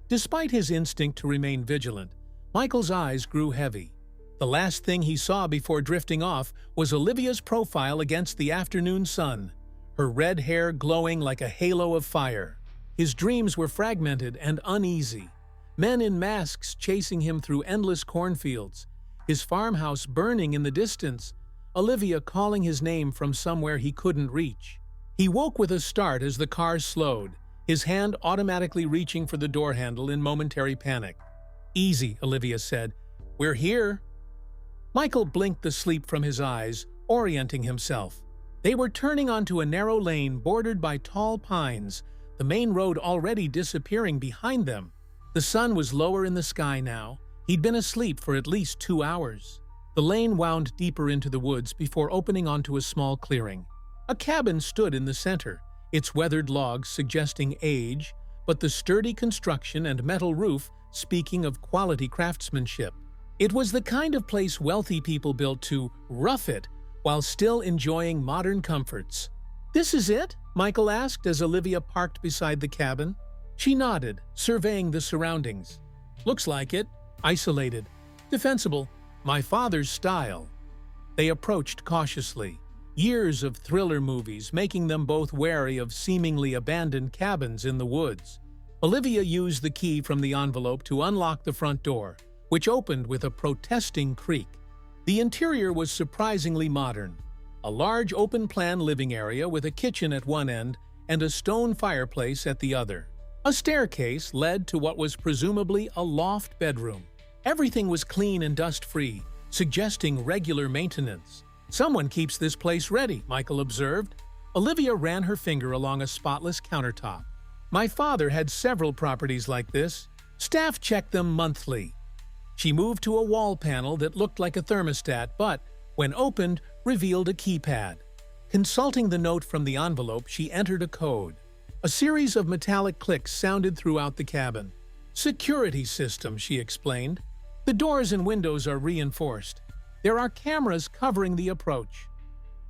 Despite his instinct to remain vigilant, Michael's eyes grew heavy. The last thing he saw before drifting off was Olivia's profile against the afternoon sun, her red hair glowing like a halo of fire. His dreams were fragmented and uneasy. Men in masks chasing him through endless cornfields, his farmhouse burning in the distance, Olivia calling his name from somewhere he couldn't reach. He woke with a start as the car slowed, his hand automatically reaching for the door handle in momentary panic. Easy, Olivia said. We're here. Michael blinked the sleep from his eyes, orienting himself. They were turning onto a narrow lane bordered by tall pines, the main road already disappearing behind them. The sun was lower in the sky now. He'd been asleep for at least 2 hours. The lane wound deeper into the woods before opening onto a small clearing. A cabin stood in the center, its weathered logs suggesting age, but the sturdy construction and metal roof speaking of quality craftsmanship. It was the kind of place wealthy people built to rough it while still enjoying modern comforts. This is it? Michael asked as Olivia parked beside the cabin. She nodded, surveying the surroundings. Looks like it. Isolated. Defensible. My father's style. They approached cautiously. Years of thriller movies making them both wary of seemingly abandoned cabins in the woods. Olivia used the key from the envelope to unlock the front door, which opened with a protesting creak. The interior was surprisingly modern. A large open-plan living area with a kitchen at one end and a stone fireplace at the other. A staircase led to what was presumably a loft bedroom. Everything was clean and dust-free, suggesting regular maintenance. "Someone keeps this place ready," Michael observed. Olivia ran her finger along a spotless countertop. "My father had several properties like this. Staff checked them monthly." She moved to a wall panel that looked like a thermostat, but, when opened, revealed a keypad. Consulting the note from the envelope, she entered a code. A series of metallic clicks sounded throughout the cabin. "Security system," she explained. "The doors and windows are reinforced. There are cameras covering the approach."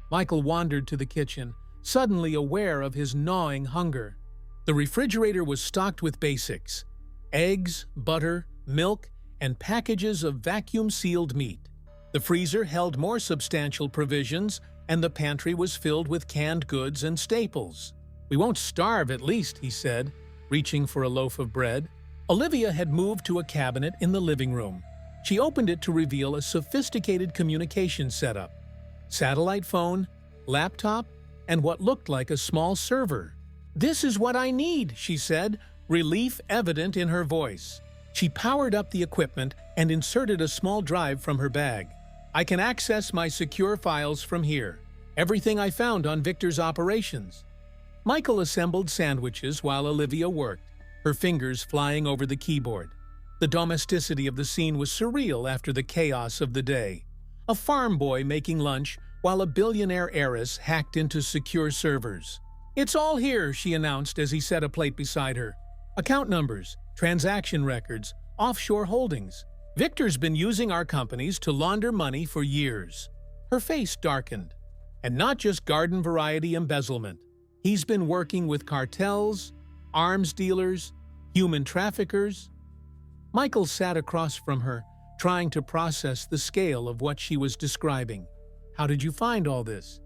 Michael wandered to the kitchen, suddenly aware of his gnawing hunger. The refrigerator was stocked with basics: eggs, butter, milk, and packages of vacuum-sealed meat. The freezer held more substantial provisions, and the pantry was filled with canned goods and staples. "We won't starve at least," he said, reaching for a loaf of bread. Olivia had moved to a cabinet in the living room. She opened it to reveal a sophisticated communication setup: satellite phone, laptop, and what looked like a small server. "This is what I need," she said, relief evident in her voice. She powered up the equipment and inserted a small drive from her bag. "I can access my secure files from here. Everything I found on Victor's operations." Michael assembled sandwiches while Olivia worked, her fingers flying over the keyboard. The domesticity of the scene was surreal after the chaos of the day. A farm boy making lunch while a billionaire heiress hacked into secure servers. "It's all here," she announced as he set a plate beside her. "Account numbers, transaction records, offshore holdings. Victor's been using our companies to launder money for years." Her face darkened. "And not just garden-variety embezzlement. He's been working with cartels, arms dealers, human traffickers." Michael sat across from her, trying to process the scale of what she was describing. "How did you find all this?"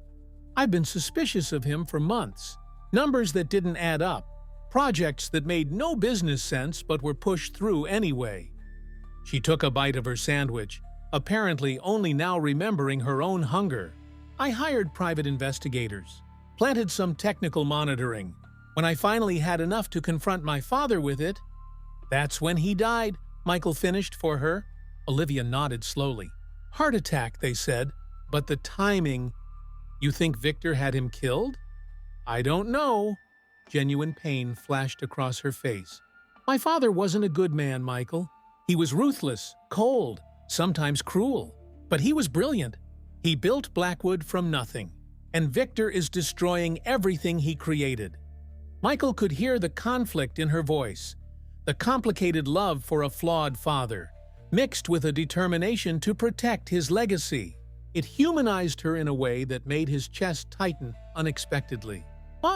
"I've been suspicious of him for months. Numbers that didn't add up. Projects that made no business sense but were pushed through anyway." She took a bite of her sandwich, apparently only now remembering her own hunger. "I hired private investigators, planted some technical monitoring. When I finally had enough to confront my father with it—" "That's when he died," Michael finished for her. Olivia nodded slowly. "Heart attack," they said, "but the timing—" "You think Victor had him killed?" "I don't know." Genuine pain flashed across her face. "My father wasn't a good man, Michael. He was ruthless, cold, sometimes cruel. But he was brilliant. He built Blackwood from nothing. And Victor is destroying everything he created." Michael could hear the conflict in her voice, the complicated love for a flawed father, mixed with a determination to protect his legacy. It humanized her in a way that made his chest tighten unexpectedly.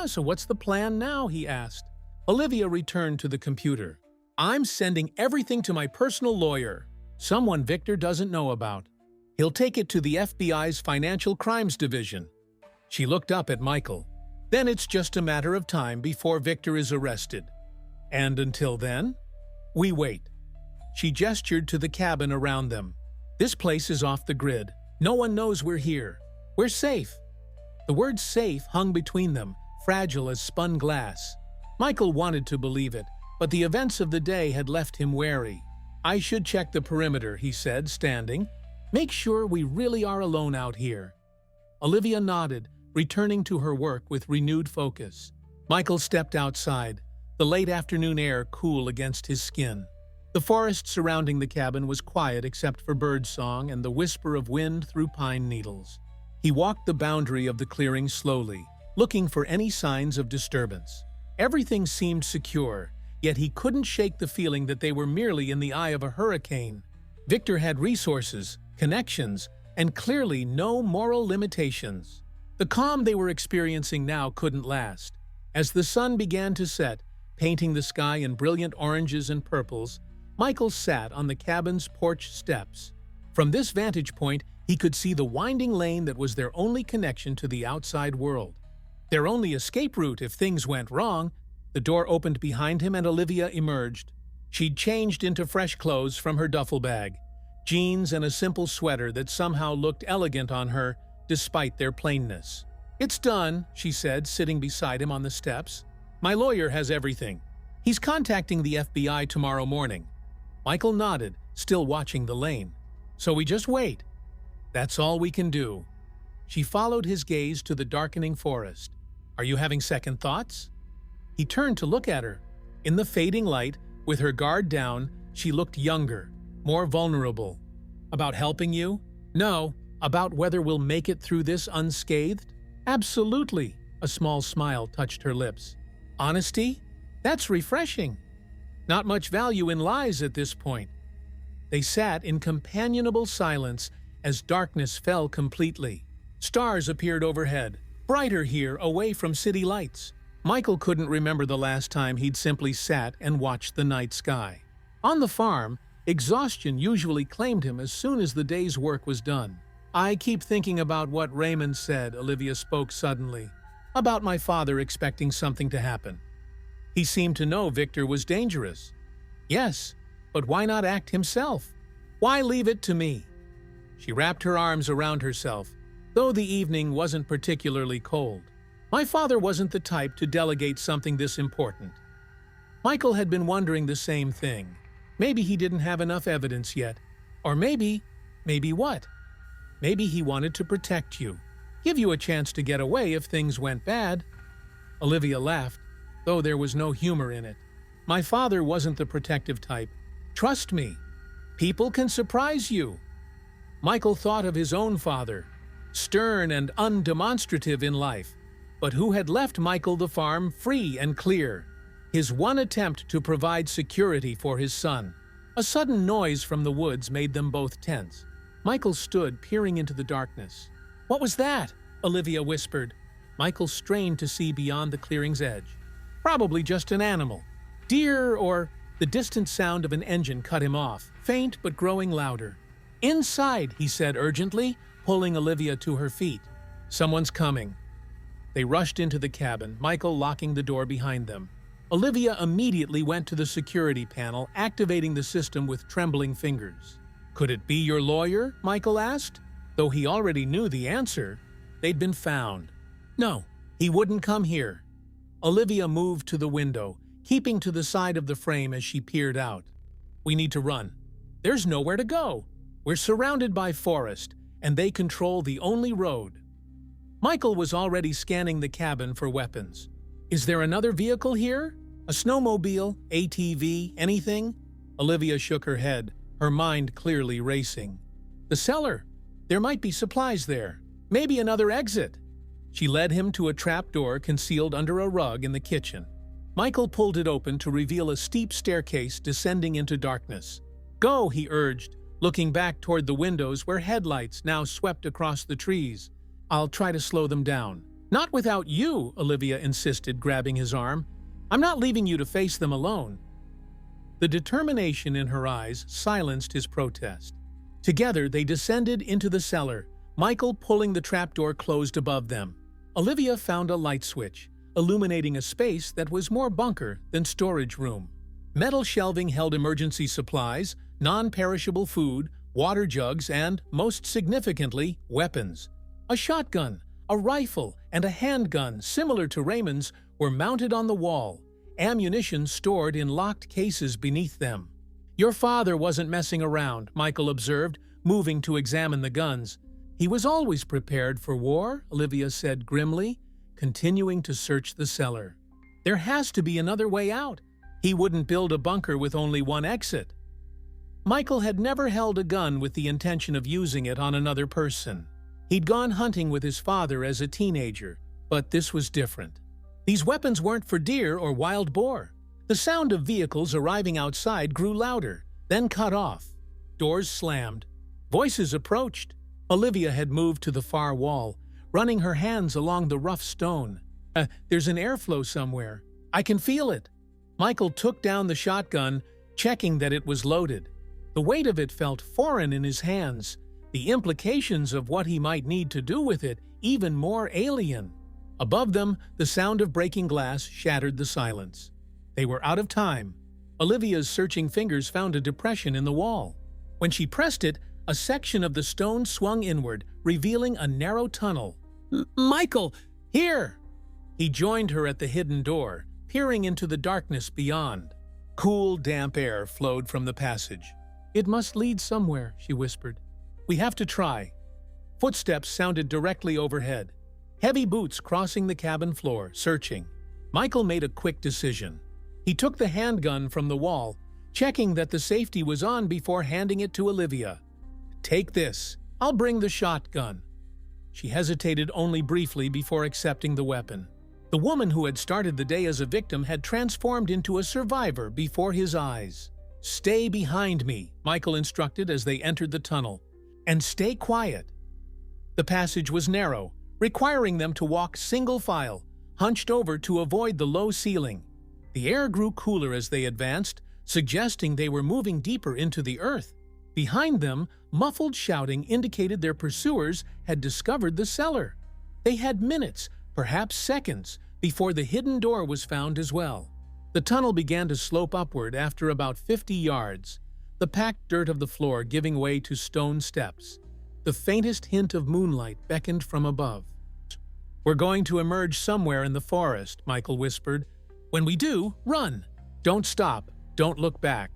So what's the plan now?" he asked. Olivia returned to the computer. "I'm sending everything to my personal lawyer, someone Victor doesn't know about. He'll take it to the FBI's Financial Crimes Division." She looked up at Michael. "Then it's just a matter of time before Victor is arrested. And until then, we wait." She gestured to the cabin around them. "This place is off the grid. No one knows we're here. We're safe." The word safe hung between them, fragile as spun glass. Michael wanted to believe it, but the events of the day had left him wary. "I should check the perimeter," he said, standing. "Make sure we really are alone out here." Olivia nodded, returning to her work with renewed focus. Michael stepped outside, the late afternoon air cool against his skin. The forest surrounding the cabin was quiet except for birdsong and the whisper of wind through pine needles. He walked the boundary of the clearing slowly, looking for any signs of disturbance. Everything seemed secure, yet he couldn't shake the feeling that they were merely in the eye of a hurricane. Victor had resources, connections, and clearly no moral limitations. The calm they were experiencing now couldn't last. As the sun began to set, painting the sky in brilliant oranges and purples, Michael sat on the cabin's porch steps. From this vantage point, He could see the winding lane that was their only connection to the outside world. Their only escape route if things went wrong. The door opened behind him and Olivia emerged. She'd changed into fresh clothes from her duffel bag, jeans and a simple sweater that somehow looked elegant on her despite their plainness. "It's done," she said, sitting beside him on the steps. "My lawyer has everything. He's contacting the FBI tomorrow morning." Michael nodded, still watching the lane. "So we just wait. That's all we can do." She followed his gaze to the darkening forest. "Are you having second thoughts?" He turned to look at her. In the fading light, with her guard down, she looked younger, more vulnerable. "About helping you?" "No. About whether we'll make it through this unscathed?" "Absolutely." A small smile touched her lips. "Honesty? That's refreshing. Not much value in lies at this point." They sat in companionable silence as darkness fell completely. Stars appeared overhead, brighter here away from city lights. Michael couldn't remember the last time he'd simply sat and watched the night sky. On the farm, exhaustion usually claimed him as soon as the day's work was done. "I keep thinking about what Raymond said," Olivia spoke suddenly. "About my father expecting something to happen. He seemed to know Victor was dangerous." "Yes, but why not act himself? Why leave it to me?" She wrapped her arms around herself, though the evening wasn't particularly cold. "My father wasn't the type to delegate something this important." Michael had been wondering the same thing. Maybe he didn't have enough evidence yet. Or maybe what? Maybe he wanted to protect you, give you a chance to get away if things went bad. Olivia laughed, though there was no humor in it. "My father wasn't the protective type. Trust me. People can surprise you." Michael thought of his own father, stern and undemonstrative in life, but who had left Michael the farm free and clear, his one attempt to provide security for his son. A sudden noise from the woods made them both tense. Michael stood, peering into the darkness. "What was that?" Olivia whispered. Michael strained to see beyond the clearing's edge. "Probably just an animal. Deer or—" The distant sound of an engine cut him off, faint but growing louder. "Inside," he said urgently, pulling Olivia to her feet. "Someone's coming." They rushed into the cabin, Michael locking the door behind them. Olivia immediately went to the security panel, activating the system with trembling fingers. "Could it be your lawyer?" Michael asked. Though he already knew the answer, they'd been found. "No, he wouldn't come here." Olivia moved to the window, keeping to the side of the frame as she peered out. "We need to run. There's nowhere to go. We're surrounded by forest, and they control the only road." Michael was already scanning the cabin for weapons. "Is there another vehicle here? A snowmobile, ATV, anything?" Olivia shook her head, her mind clearly racing. "The cellar. There might be supplies there. Maybe another exit." She led him to a trapdoor concealed under a rug in the kitchen. Michael pulled it open to reveal a steep staircase descending into darkness. "Go," he urged, looking back toward the windows where headlights now swept across the trees. "I'll try to slow them down." "Not without you," Olivia insisted, grabbing his arm. "I'm not leaving you to face them alone." The determination in her eyes silenced his protest. Together they descended into the cellar, Michael pulling the trapdoor closed above them. Olivia found a light switch, illuminating a space that was more bunker than storage room. Metal shelving held emergency supplies, non-perishable food, water jugs, and, most significantly, weapons. A shotgun, a rifle, and a handgun similar to Raymond's were mounted on the wall, ammunition stored in locked cases beneath them. "Your father wasn't messing around," Michael observed, moving to examine the guns. "He was always prepared for war," Olivia said grimly, continuing to search the cellar. "There has to be another way out. He wouldn't build a bunker with only one exit." Michael had never held a gun with the intention of using it on another person. He'd gone hunting with his father as a teenager, but this was different. These weapons weren't for deer or wild boar. The sound of vehicles arriving outside grew louder, then cut off. Doors slammed. Voices approached. Olivia had moved to the far wall, running her hands along the rough stone. There's an airflow somewhere. I can feel it." Michael took down the shotgun, checking that it was loaded. The weight of it felt foreign in his hands, The implications of what he might need to do with it even more alien. Above them, the sound of breaking glass shattered the silence. They were out of time. Olivia's searching fingers found a depression in the wall. When she pressed it, a section of the stone swung inward, revealing a narrow tunnel. "Michael, here!" He joined her at the hidden door, peering into the darkness beyond. Cool, damp air flowed from the passage. "It must lead somewhere," she whispered. "We have to try." Footsteps sounded directly overhead. Heavy boots crossing the cabin floor, searching. Michael made a quick decision. He took the handgun from the wall, checking that the safety was on before handing it to Olivia. "Take this. I'll bring the shotgun." She hesitated only briefly before accepting the weapon. The woman who had started the day as a victim had transformed into a survivor before his eyes. "Stay behind me," Michael instructed as they entered the tunnel. "And stay quiet." The passage was narrow, requiring them to walk single file, hunched over to avoid the low ceiling. The air grew cooler as they advanced, suggesting they were moving deeper into the earth. Behind them, muffled shouting indicated their pursuers had discovered the cellar. They had minutes, perhaps seconds, before the hidden door was found as well. The tunnel began to slope upward after about 50 yards, the packed dirt of the floor giving way to stone steps. The faintest hint of moonlight beckoned from above. "We're going to emerge somewhere in the forest," Michael whispered. "When we do, run. Don't stop. Don't look back."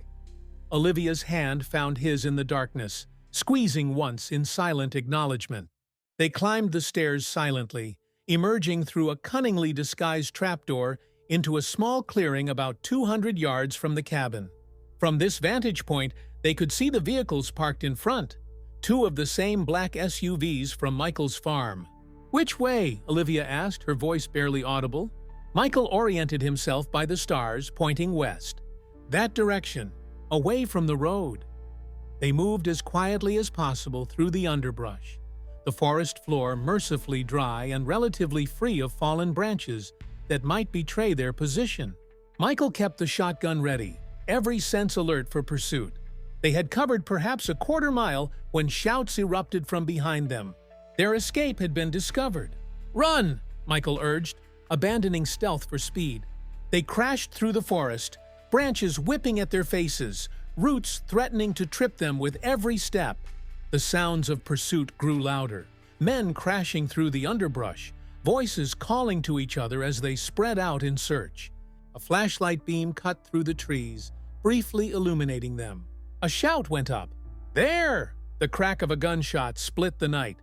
Olivia's hand found his in the darkness, squeezing once in silent acknowledgement. They climbed the stairs silently, emerging through a cunningly disguised trapdoor into a small clearing about 200 yards from the cabin. From this vantage point, they could see the vehicles parked in front, two of the same black SUVs from Michael's farm. "Which way?" Olivia asked, her voice barely audible. Michael oriented himself by the stars, pointing west. "That direction, away from the road." They moved as quietly as possible through the underbrush, the forest floor mercifully dry and relatively free of fallen branches that might betray their position. Michael kept the shotgun ready, every sense alert for pursuit. They had covered perhaps a quarter mile when shouts erupted from behind them. Their escape had been discovered. "Run!" Michael urged, abandoning stealth for speed. They crashed through the forest, branches whipping at their faces, roots threatening to trip them with every step. The sounds of pursuit grew louder, men crashing through the underbrush, voices calling to each other as they spread out in search. A flashlight beam cut through the trees, briefly illuminating them. A shout went up. "There!" The crack of a gunshot split the night.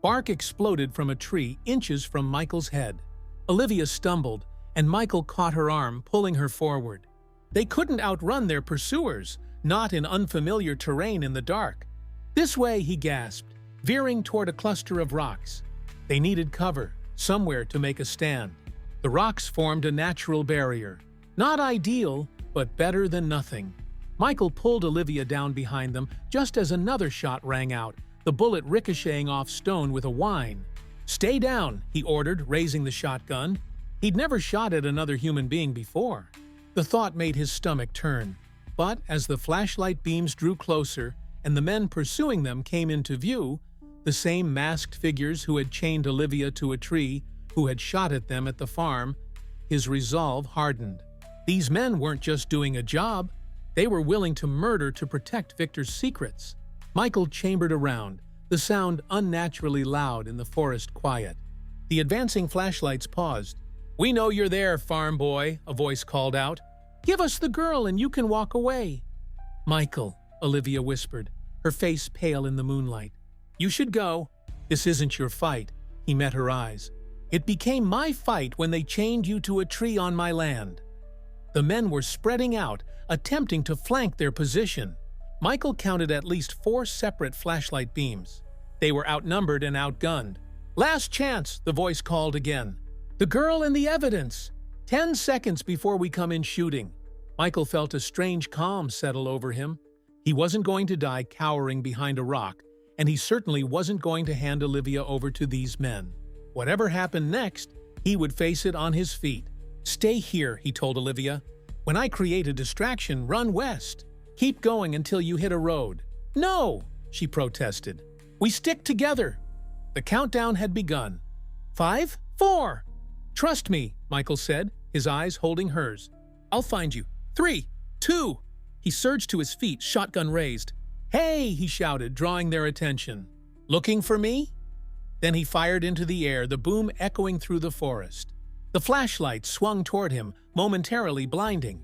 Bark exploded from a tree inches from Michael's head. Olivia stumbled, and Michael caught her arm, pulling her forward. They couldn't outrun their pursuers, not in unfamiliar terrain in the dark. "This way," he gasped, veering toward a cluster of rocks. They needed cover, somewhere to make a stand. The rocks formed a natural barrier. Not ideal, but better than nothing. Michael pulled Olivia down behind them just as another shot rang out, the bullet ricocheting off stone with a whine. "Stay down," he ordered, raising the shotgun. He'd never shot at another human being before. The thought made his stomach turn. But as the flashlight beams drew closer and the men pursuing them came into view, the same masked figures who had chained Olivia to a tree, who had shot at them at the farm, his resolve hardened. These men weren't just doing a job. They were willing to murder to protect Victor's secrets. Michael chambered around, the sound unnaturally loud in the forest quiet. The advancing flashlights paused. "We know you're there, farm boy," a voice called out. "Give us the girl and you can walk away." "Michael," Olivia whispered, her face pale in the moonlight. "You should go. This isn't your fight." He met her eyes. "It became my fight when they chained you to a tree on my land." The men were spreading out, attempting to flank their position. Michael counted at least 4 separate flashlight beams. They were outnumbered and outgunned. "Last chance," the voice called again. "The girl and the evidence. 10 seconds before we come in shooting." Michael felt a strange calm settle over him. He wasn't going to die cowering behind a rock, and he certainly wasn't going to hand Olivia over to these men. Whatever happened next, he would face it on his feet. "Stay here," he told Olivia. "When I create a distraction, run west. Keep going until you hit a road." "No!" she protested. We stick together. The countdown had begun. 5, 4. Trust me, Michael said, his eyes holding hers. I'll find you. 3, 2. He surged to his feet, shotgun raised. Hey, he shouted, drawing their attention. Looking for me? Then he fired into the air, the boom echoing through the forest. The flashlight swung toward him, momentarily blinding.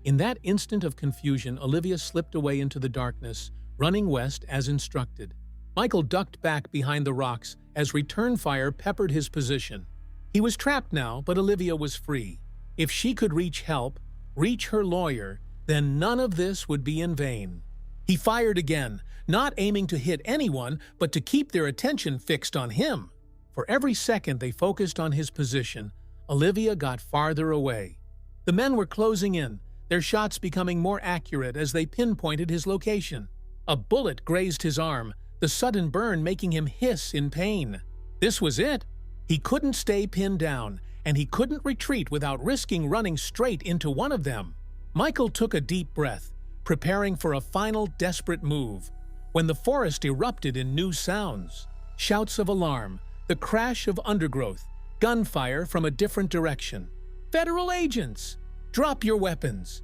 In that instant of confusion, Olivia slipped away into the darkness, running west as instructed. Michael ducked back behind the rocks as return fire peppered his position. He was trapped now, but Olivia was free. If she could reach help, reach her lawyer, then none of this would be in vain. He fired again, not aiming to hit anyone, but to keep their attention fixed on him. For every second they focused on his position, Olivia got farther away. The men were closing in, their shots becoming more accurate as they pinpointed his location. A bullet grazed his arm, the sudden burn making him hiss in pain. This was it. He couldn't stay pinned down, and he couldn't retreat without risking running straight into one of them. Michael took a deep breath, preparing for a final desperate move, when the forest erupted in new sounds. Shouts of alarm, the crash of undergrowth, gunfire from a different direction. Federal agents! Drop your weapons!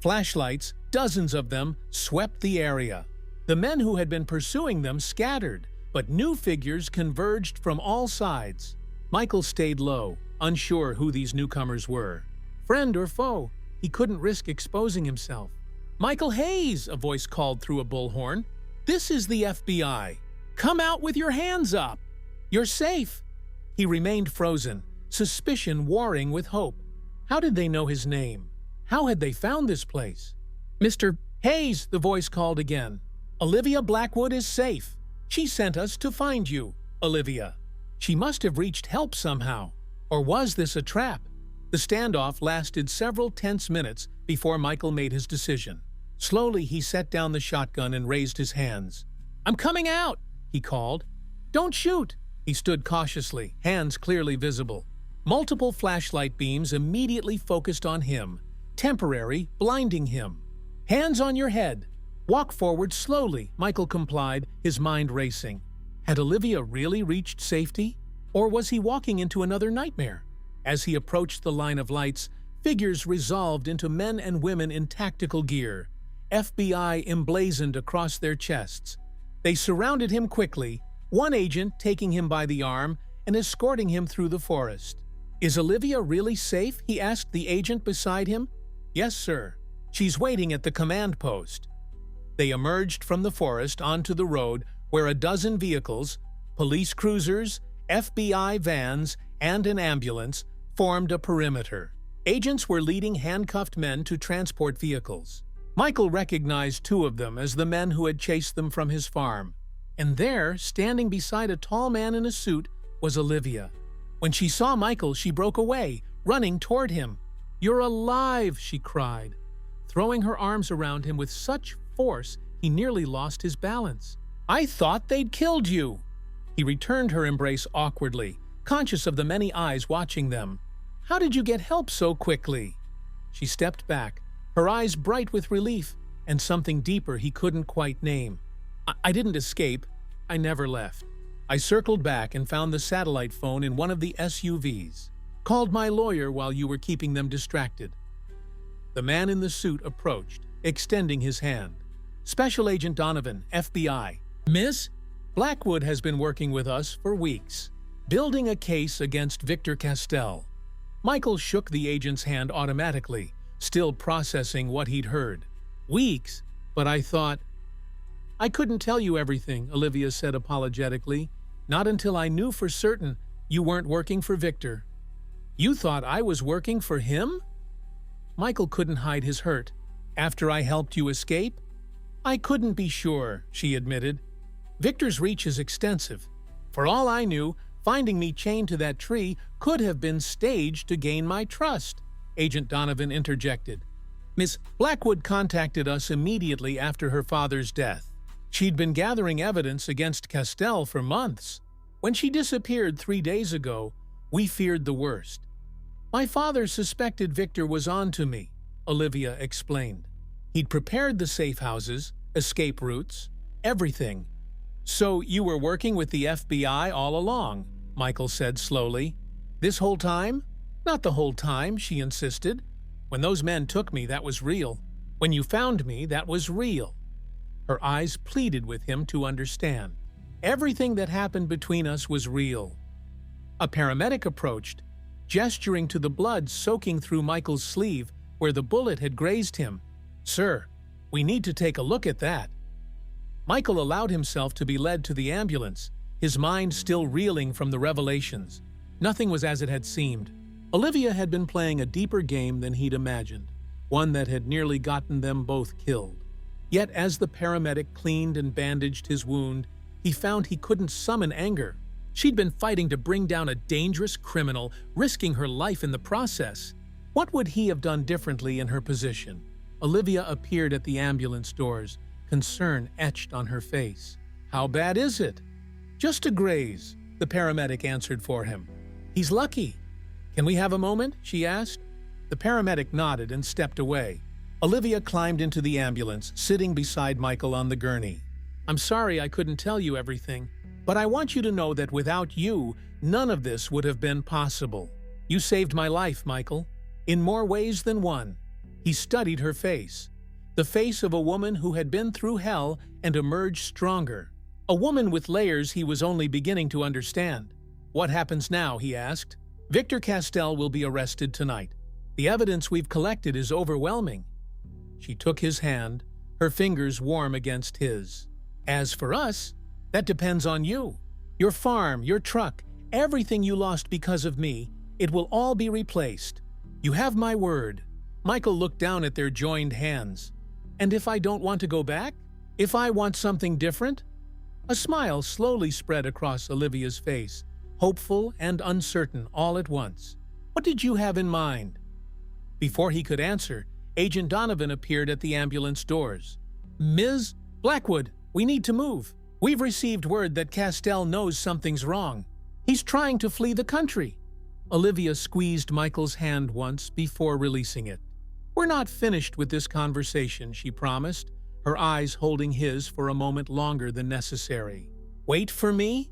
Flashlights, dozens of them, swept the area. The men who had been pursuing them scattered, but new figures converged from all sides. Michael stayed low, unsure who these newcomers were. Friend or foe, he couldn't risk exposing himself. Michael Hayes, a voice called through a bullhorn. This is the FBI. Come out with your hands up. You're safe. He remained frozen, suspicion warring with hope. How did they know his name? How had they found this place? Mr. Hayes, the voice called again. Olivia Blackwood is safe. She sent us to find you, Olivia. She must have reached help somehow. Or was this a trap? The standoff lasted several tense minutes before Michael made his decision. Slowly, he set down the shotgun and raised his hands. I'm coming out, he called. Don't shoot. He stood cautiously, hands clearly visible. Multiple flashlight beams immediately focused on him, temporary, blinding him. Hands on your head. Walk forward slowly, Michael complied, his mind racing. Had Olivia really reached safety? Or was he walking into another nightmare? As he approached the line of lights, figures resolved into men and women in tactical gear, FBI emblazoned across their chests. They surrounded him quickly, one agent taking him by the arm and escorting him through the forest. Is Olivia really safe? He asked the agent beside him. Yes, sir. She's waiting at the command post. They emerged from the forest onto the road where a dozen vehicles, police cruisers, FBI vans, and an ambulance formed a perimeter. Agents were leading handcuffed men to transport vehicles. Michael recognized two of them as the men who had chased them from his farm. And there, standing beside a tall man in a suit, was Olivia. When she saw Michael, she broke away, running toward him. You're alive, she cried, throwing her arms around him with such force he nearly lost his balance. I thought they'd killed you. He returned her embrace awkwardly, conscious of the many eyes watching them. How did you get help so quickly? She stepped back, her eyes bright with relief and something deeper he couldn't quite name. I didn't escape. I never left. I circled back and found the satellite phone in one of the SUVs. Called my lawyer while you were keeping them distracted. The man in the suit approached, extending his hand. Special Agent Donovan, FBI. Miss? Blackwood has been working with us for weeks, building a case against Victor Castell. Michael shook the agent's hand automatically, still processing what he'd heard. Weeks? But I thought... I couldn't tell you everything, Olivia said apologetically. Not until I knew for certain you weren't working for Victor. You thought I was working for him? Michael couldn't hide his hurt. After I helped you escape? I couldn't be sure, she admitted. Victor's reach is extensive. For all I knew, finding me chained to that tree could have been staged to gain my trust, Agent Donovan interjected. Miss Blackwood contacted us immediately after her father's death. She'd been gathering evidence against Castell for months. When she disappeared 3 days ago, we feared the worst. My father suspected Victor was on to me, Olivia explained. He'd prepared the safe houses, escape routes, everything. "So you were working with the FBI all along," Michael said slowly. "This whole time?" "Not the whole time," she insisted. "When those men took me, that was real. When you found me, that was real." Her eyes pleaded with him to understand. Everything that happened between us was real. A paramedic approached, gesturing to the blood soaking through Michael's sleeve where the bullet had grazed him. "Sir, we need to take a look at that." Michael allowed himself to be led to the ambulance, his mind still reeling from the revelations. Nothing was as it had seemed. Olivia had been playing a deeper game than he'd imagined, one that had nearly gotten them both killed. Yet as the paramedic cleaned and bandaged his wound, he found he couldn't summon anger. She'd been fighting to bring down a dangerous criminal, risking her life in the process. What would he have done differently in her position? Olivia appeared at the ambulance doors, concern etched on her face. "How bad is it?" "Just a graze," the paramedic answered for him. "He's lucky." "Can we have a moment?" she asked. The paramedic nodded and stepped away. Olivia climbed into the ambulance, sitting beside Michael on the gurney. "I'm sorry I couldn't tell you everything, but I want you to know that without you, none of this would have been possible. You saved my life, Michael, in more ways than one." He studied her face, the face of a woman who had been through hell and emerged stronger. A woman with layers he was only beginning to understand. "What happens now?" he asked. "Victor Castell will be arrested tonight. The evidence we've collected is overwhelming." She took his hand, her fingers warm against his. "As for us, that depends on you. Your farm, your truck, everything you lost because of me, it will all be replaced. You have my word." Michael looked down at their joined hands. "And if I don't want to go back? If I want something different?" A smile slowly spread across Olivia's face, hopeful and uncertain all at once. "What did you have in mind?" Before he could answer, Agent Donovan appeared at the ambulance doors. "Ms. Blackwood, we need to move. We've received word that Castell knows something's wrong. He's trying to flee the country." Olivia squeezed Michael's hand once before releasing it. "We're not finished with this conversation," she promised, her eyes holding his for a moment longer than necessary. "Wait for me?"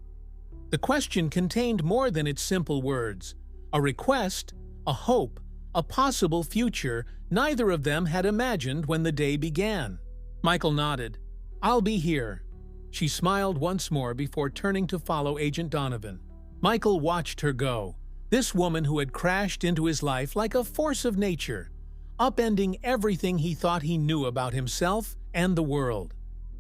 The question contained more than its simple words. A request, a hope, a possible future neither of them had imagined when the day began. Michael nodded. "I'll be here." She smiled once more before turning to follow Agent Donovan. Michael watched her go, this woman who had crashed into his life like a force of nature, upending everything he thought he knew about himself and the world.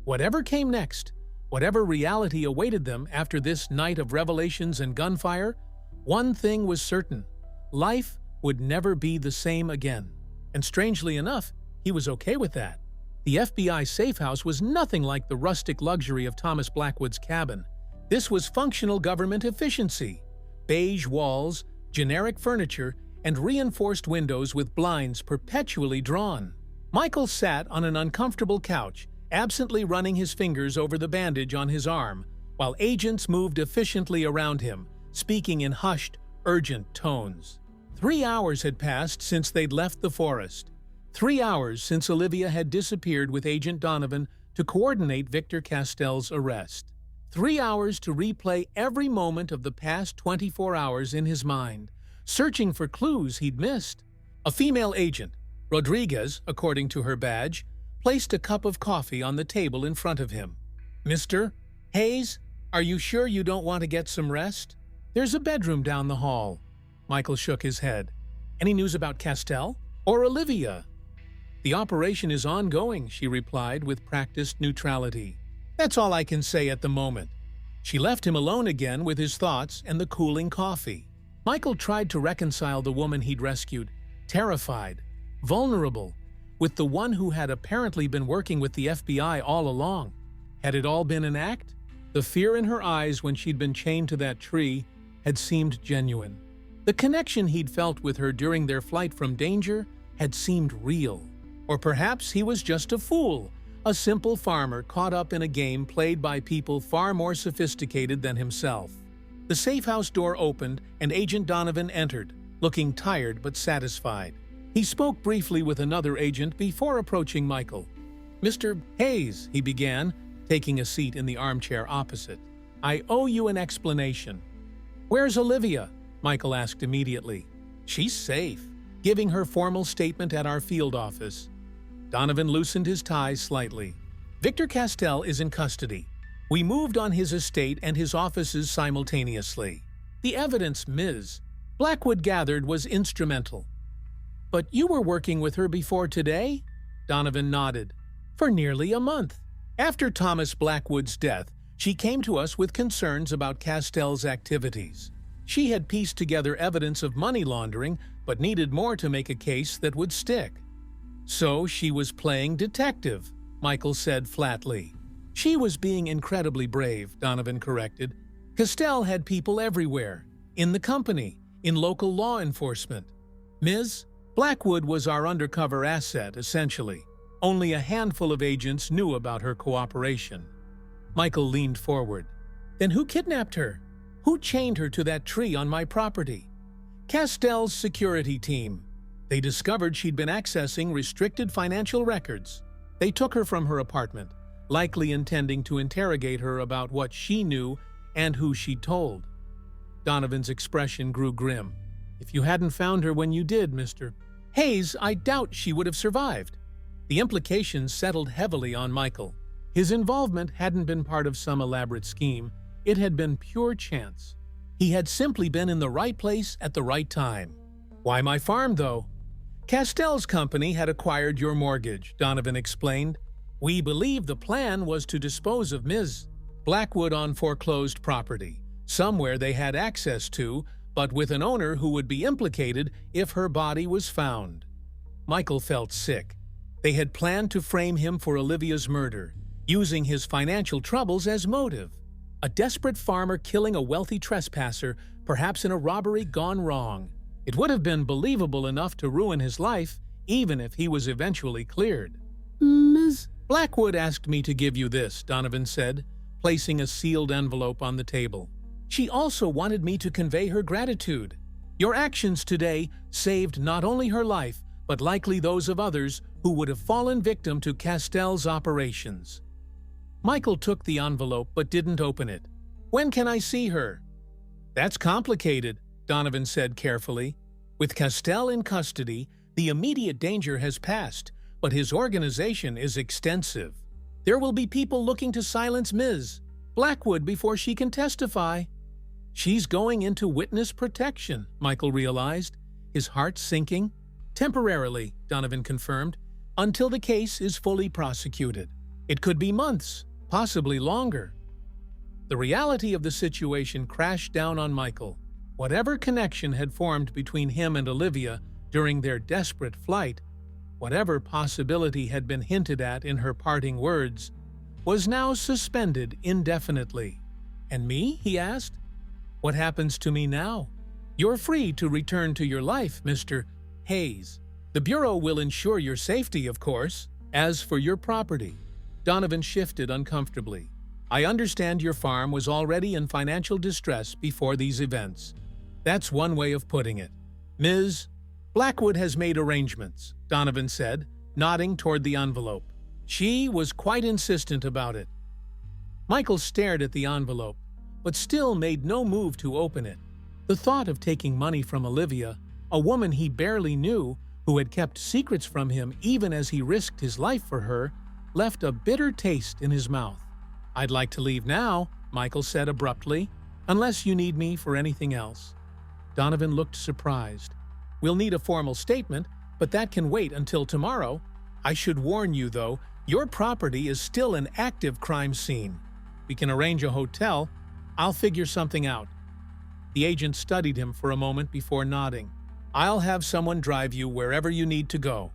Whatever came next, whatever reality awaited them after this night of revelations and gunfire, one thing was certain: life would never be the same again. And strangely enough, he was okay with that. The FBI safe house was nothing like the rustic luxury of Thomas Blackwood's cabin. This was functional government efficiency: beige walls, generic furniture, and reinforced windows with blinds perpetually drawn. Michael sat on an uncomfortable couch, absently running his fingers over the bandage on his arm, while agents moved efficiently around him, speaking in hushed, urgent tones. 3 hours had passed since they'd left the forest. 3 hours since Olivia had disappeared with Agent Donovan to coordinate Victor Castell's arrest. 3 hours to replay every moment of the past 24 hours in his mind, searching for clues he'd missed. A female agent, Rodriguez, according to her badge, placed a cup of coffee on the table in front of him. "Mr. Hayes, are you sure you don't want to get some rest? There's a bedroom down the hall." Michael shook his head. "Any news about Castell? Or Olivia?" "The operation is ongoing," she replied with practiced neutrality. "That's all I can say at the moment." She left him alone again with his thoughts and the cooling coffee. Michael tried to reconcile the woman he'd rescued, terrified, vulnerable, with the one who had apparently been working with the FBI all along. Had it all been an act? The fear in her eyes when she'd been chained to that tree had seemed genuine. The connection he'd felt with her during their flight from danger had seemed real. Or perhaps he was just a fool, a simple farmer caught up in a game played by people far more sophisticated than himself. The safe house door opened and Agent Donovan entered, looking tired but satisfied. He spoke briefly with another agent before approaching Michael. "Mr. Hayes," he began, taking a seat in the armchair opposite. "I owe you an explanation." "Where's Olivia?" Michael asked immediately. "She's safe," giving her formal statement at our field office. Donovan loosened his ties slightly. "Victor Castell is in custody. We moved on his estate and his offices simultaneously. The evidence Ms. Blackwood gathered was instrumental." "But you were working with her before today?" Donovan nodded. "For nearly a month. After Thomas Blackwood's death, she came to us with concerns about Castell's activities. She had pieced together evidence of money laundering, but needed more to make a case that would stick." "So she was playing detective," Michael said flatly. "She was being incredibly brave," Donovan corrected. "Castell had people everywhere, in the company, in local law enforcement. Ms. Blackwood was our undercover asset, essentially. Only a handful of agents knew about her cooperation." Michael leaned forward. "Then who kidnapped her? Who chained her to that tree on my property?" "Castell's security team. They discovered she'd been accessing restricted financial records. They took her from her apartment, likely intending to interrogate her about what she knew and who she'd told." Donovan's expression grew grim. "If you hadn't found her when you did, Mr. Hayes, I doubt she would have survived." The implications settled heavily on Michael. His involvement hadn't been part of some elaborate scheme. It had been pure chance. He had simply been in the right place at the right time. "Why my farm, though?" "Castell's company had acquired your mortgage," Donovan explained. "We believe the plan was to dispose of Ms. Blackwood on foreclosed property, somewhere they had access to, but with an owner who would be implicated if her body was found." Michael felt sick. They had planned to frame him for Olivia's murder, using his financial troubles as motive. A desperate farmer killing a wealthy trespasser, perhaps in a robbery gone wrong. It would have been believable enough to ruin his life, even if he was eventually cleared. "Ms. Blackwood asked me to give you this," Donovan said, placing a sealed envelope on the table. "She also wanted me to convey her gratitude. Your actions today saved not only her life, but likely those of others who would have fallen victim to Castell's operations." Michael took the envelope but didn't open it. "When can I see her?" "That's complicated," Donovan said carefully. "With Castell in custody, the immediate danger has passed, but his organization is extensive. There will be people looking to silence Ms. Blackwood before she can testify." "She's going into witness protection," Michael realized, his heart sinking. "Temporarily," Donovan confirmed, "until the case is fully prosecuted. It could be months, possibly longer." The reality of the situation crashed down on Michael. Whatever connection had formed between him and Olivia during their desperate flight, whatever possibility had been hinted at in her parting words, was now suspended indefinitely. "And me?" he asked. "What happens to me now?" "You're free to return to your life, Mr. Hayes. The Bureau will ensure your safety, of course. As for your property," Donovan shifted uncomfortably. "I understand your farm was already in financial distress before these events. That's one way of putting it. Ms. Blackwood has made arrangements," Donovan said, nodding toward the envelope. "She was quite insistent about it." Michael stared at the envelope, but still made no move to open it. The thought of taking money from Olivia, a woman he barely knew, who had kept secrets from him even as he risked his life for her, left a bitter taste in his mouth. "I'd like to leave now," Michael said abruptly, "unless you need me for anything else." Donovan looked surprised. "We'll need a formal statement, but that can wait until tomorrow. I should warn you, though, your property is still an active crime scene. We can arrange a hotel. I'll figure something out." The agent studied him for a moment before nodding. "I'll have someone drive you wherever you need to go."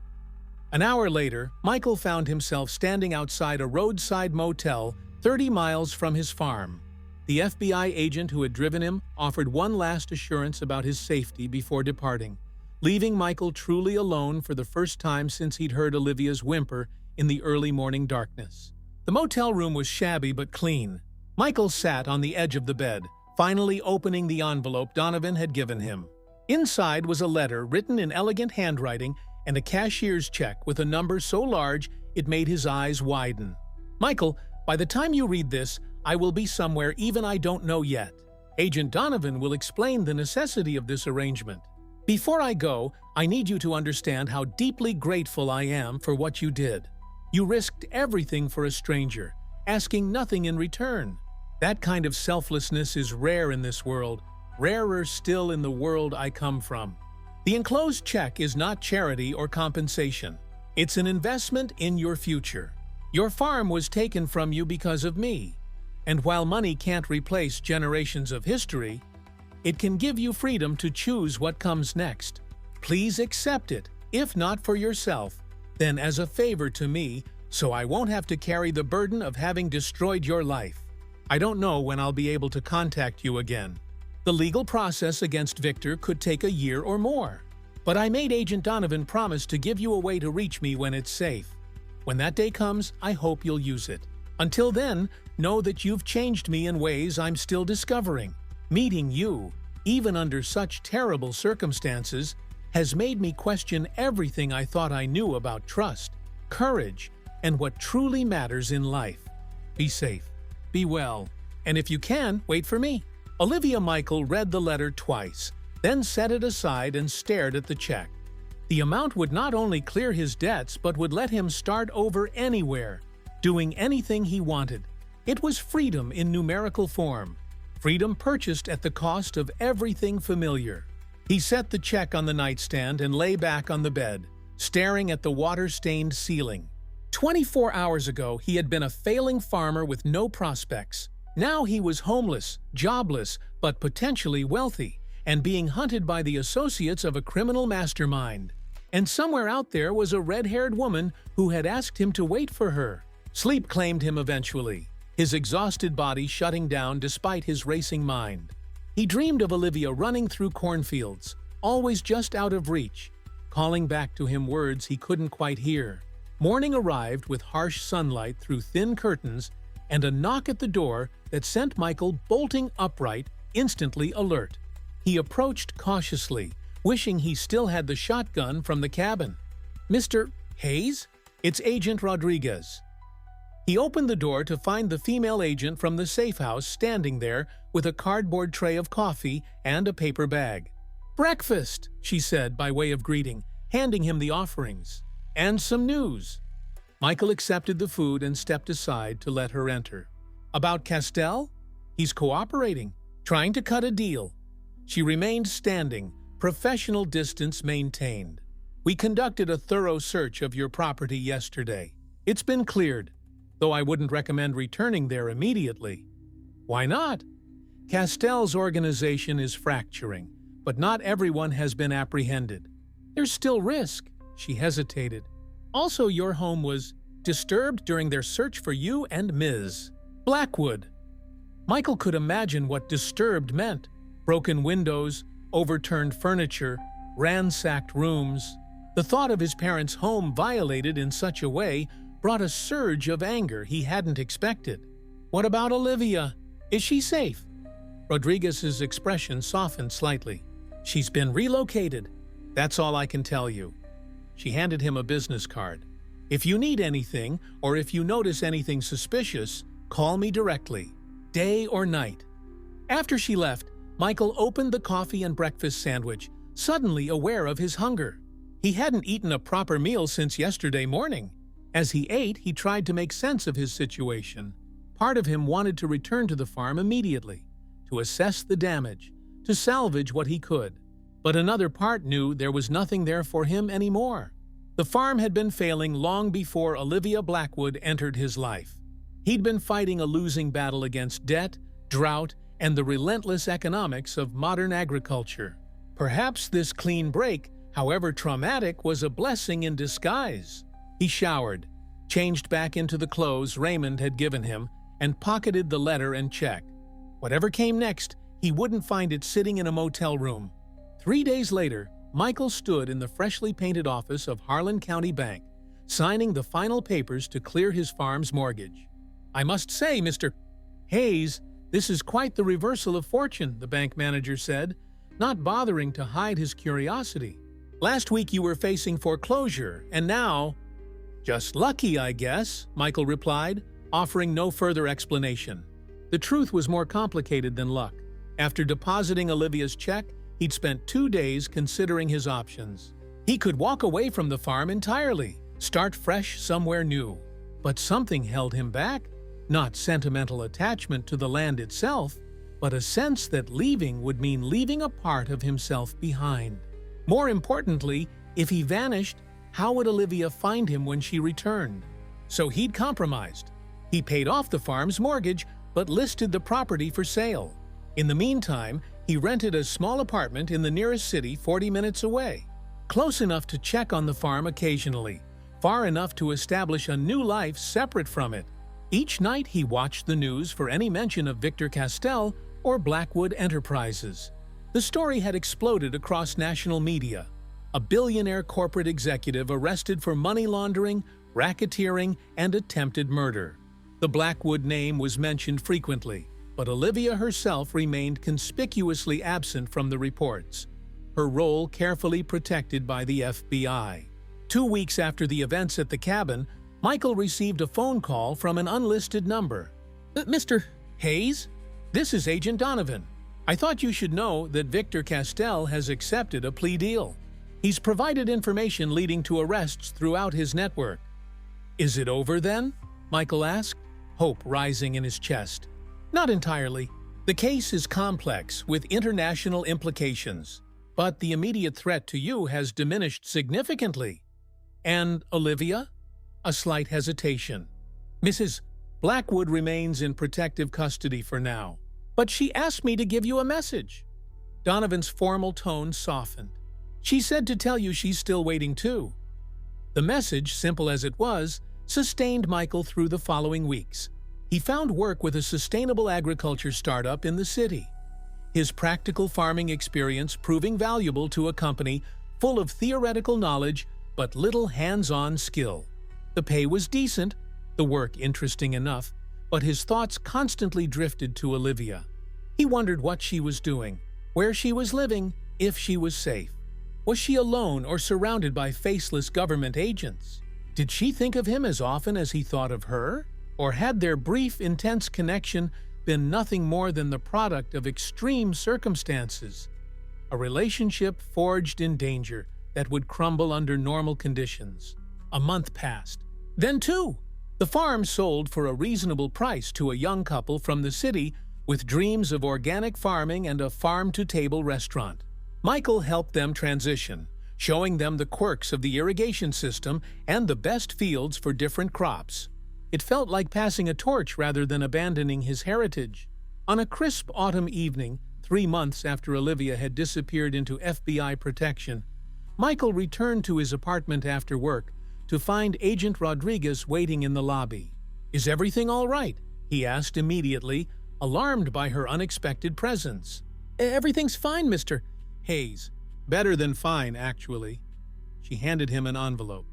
An hour later, Michael found himself standing outside a roadside motel 30 miles from his farm. The FBI agent who had driven him offered one last assurance about his safety before departing, leaving Michael truly alone for the first time since he'd heard Olivia's whimper in the early morning darkness. The motel room was shabby but clean. Michael sat on the edge of the bed, finally opening the envelope Donovan had given him. Inside was a letter written in elegant handwriting and a cashier's check with a number so large it made his eyes widen. Michael By the time you read this, I will be somewhere even I don't know yet. Agent Donovan will explain the necessity of this arrangement. Before I go, I need you to understand how deeply grateful I am for what you did. You risked everything for a stranger, asking nothing in return. That kind of selflessness is rare in this world, rarer still in the world I come from. The enclosed check is not charity or compensation. It's an investment in your future. Your farm was taken from you because of me. And while money can't replace generations of history, it can give you freedom to choose what comes next. Please accept it, if not for yourself, then as a favor to me, so I won't have to carry the burden of having destroyed your life. I don't know when I'll be able to contact you again. The legal process against Victor could take a year or more. But I made Agent Donovan promise to give you a way to reach me when it's safe. When that day comes, I hope you'll use it. Until then, know that you've changed me in ways I'm still discovering. Meeting you, even under such terrible circumstances, has made me question everything I thought I knew about trust, courage, and what truly matters in life. Be safe, be well, and if you can, wait for me. Olivia Michael read the letter twice, then set it aside and stared at the check. The amount would not only clear his debts but would let him start over anywhere, doing anything he wanted. It was freedom in numerical form, freedom purchased at the cost of everything familiar. He set the check on the nightstand and lay back on the bed, staring at the water-stained ceiling. 24 hours ago, he had been a failing farmer with no prospects. Now he was homeless, jobless, but potentially wealthy, and being hunted by the associates of a criminal mastermind. And somewhere out there was a red-haired woman who had asked him to wait for her. Sleep claimed him eventually, his exhausted body shutting down despite his racing mind. He dreamed of Olivia running through cornfields, always just out of reach, calling back to him words he couldn't quite hear. Morning arrived with harsh sunlight through thin curtains and a knock at the door that sent Michael bolting upright, instantly alert. He approached cautiously, wishing he still had the shotgun from the cabin. "Mr. Hayes? It's Agent Rodriguez." He opened the door to find the female agent from the safe house standing there with a cardboard tray of coffee and a paper bag. "Breakfast," she said by way of greeting, handing him the offerings. "And some news." Michael accepted the food and stepped aside to let her enter. "About Castell? He's cooperating, trying to cut a deal." She remained standing, professional distance maintained. "We conducted a thorough search of your property yesterday. It's been cleared, though I wouldn't recommend returning there immediately." "Why not?" "Castell's organization is fracturing, but not everyone has been apprehended. There's still risk." She hesitated. "Also, your home was disturbed during their search for you and Ms. Blackwood." Michael could imagine what disturbed meant. Broken windows, overturned furniture, ransacked rooms. The thought of his parents' home violated in such a way brought a surge of anger he hadn't expected. "What about Olivia? Is she safe?" Rodriguez's expression softened slightly. "She's been relocated. That's all I can tell you." She handed him a business card. "If you need anything, or if you notice anything suspicious, call me directly, day or night." After she left, Michael opened the coffee and breakfast sandwich, suddenly aware of his hunger. He hadn't eaten a proper meal since yesterday morning. As he ate, he tried to make sense of his situation. Part of him wanted to return to the farm immediately, to assess the damage, to salvage what he could. But another part knew there was nothing there for him anymore. The farm had been failing long before Olivia Blackwood entered his life. He'd been fighting a losing battle against debt, drought, and the relentless economics of modern agriculture. Perhaps this clean break, however traumatic, was a blessing in disguise. He showered, changed back into the clothes Raymond had given him, and pocketed the letter and check. Whatever came next, he wouldn't find it sitting in a motel room. 3 days later, Michael stood in the freshly painted office of Harlan County Bank, signing the final papers to clear his farm's mortgage. "I must say, Mr. Hayes, this is quite the reversal of fortune," the bank manager said, not bothering to hide his curiosity. "Last week you were facing foreclosure, and now—" "Just lucky, I guess," Michael replied, offering no further explanation. The truth was more complicated than luck. After depositing Olivia's check, he'd spent 2 days considering his options. He could walk away from the farm entirely, start fresh somewhere new. But something held him back. Not sentimental attachment to the land itself, but a sense that leaving would mean leaving a part of himself behind. More importantly, if he vanished, how would Olivia find him when she returned? So he'd compromised. He paid off the farm's mortgage, but listed the property for sale. In the meantime, he rented a small apartment in the nearest city 40 minutes away, close enough to check on the farm occasionally, far enough to establish a new life separate from it. Each night he watched the news for any mention of Victor Castell or Blackwood Enterprises. The story had exploded across national media. A billionaire corporate executive arrested for money laundering, racketeering, and attempted murder. The Blackwood name was mentioned frequently, but Olivia herself remained conspicuously absent from the reports, her role carefully protected by the FBI. 2 weeks after the events at the cabin, Michael received a phone call from an unlisted number. Mr. Hayes? This is Agent Donovan. I thought you should know that Victor Castell has accepted a plea deal. He's provided information leading to arrests throughout his network. Is it over then? Michael asked, hope rising in his chest. Not entirely. The case is complex with international implications, but the immediate threat to you has diminished significantly. And Olivia? A slight hesitation. Mrs. Blackwood remains in protective custody for now, but she asked me to give you a message. Donovan's formal tone softened. She said to tell you she's still waiting too. The message, simple as it was, sustained Michael through the following weeks. He found work with a sustainable agriculture startup in the city, his practical farming experience proving valuable to a company full of theoretical knowledge but little hands-on skill. The pay was decent, the work interesting enough, but his thoughts constantly drifted to Olivia. He wondered what she was doing, where she was living, if she was safe. Was she alone or surrounded by faceless government agents? Did she think of him as often as he thought of her? Or had their brief, intense connection been nothing more than the product of extreme circumstances? A relationship forged in danger that would crumble under normal conditions. A month passed. Then 2. The farm sold for a reasonable price to a young couple from the city with dreams of organic farming and a farm-to-table restaurant. Michael helped them transition, showing them the quirks of the irrigation system and the best fields for different crops. It felt like passing a torch rather than abandoning his heritage. On a crisp autumn evening, 3 months after Olivia had disappeared into FBI protection, Michael returned to his apartment after work to find Agent Rodriguez waiting in the lobby. "Is everything all right?" he asked immediately, alarmed by her unexpected presence. Everything's fine, Mr. Hayes. Better than fine, actually. She handed him an envelope.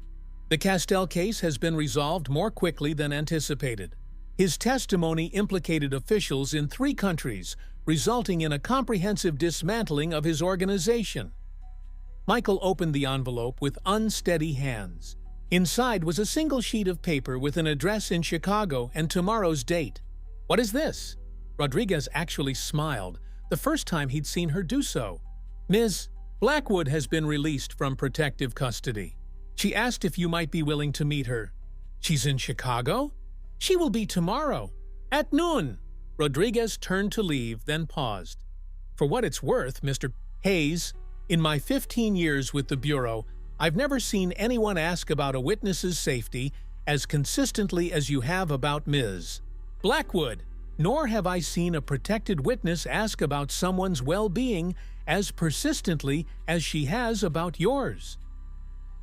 The Castell case has been resolved more quickly than anticipated. His testimony implicated officials in 3 countries, resulting in a comprehensive dismantling of his organization. Michael opened the envelope with unsteady hands. Inside was a single sheet of paper with an address in Chicago and tomorrow's date. "What is this?" Rodriguez actually smiled, the first time he'd seen her do so. "Ms. Blackwood has been released from protective custody. She asked if you might be willing to meet her." "She's in Chicago?" "She will be tomorrow, at noon." Rodriguez turned to leave, then paused. "For what it's worth, Mr. Hayes, in my 15 years with the Bureau, I've never seen anyone ask about a witness's safety as consistently as you have about Ms. Blackwood, nor have I seen a protected witness ask about someone's well-being as persistently as she has about yours."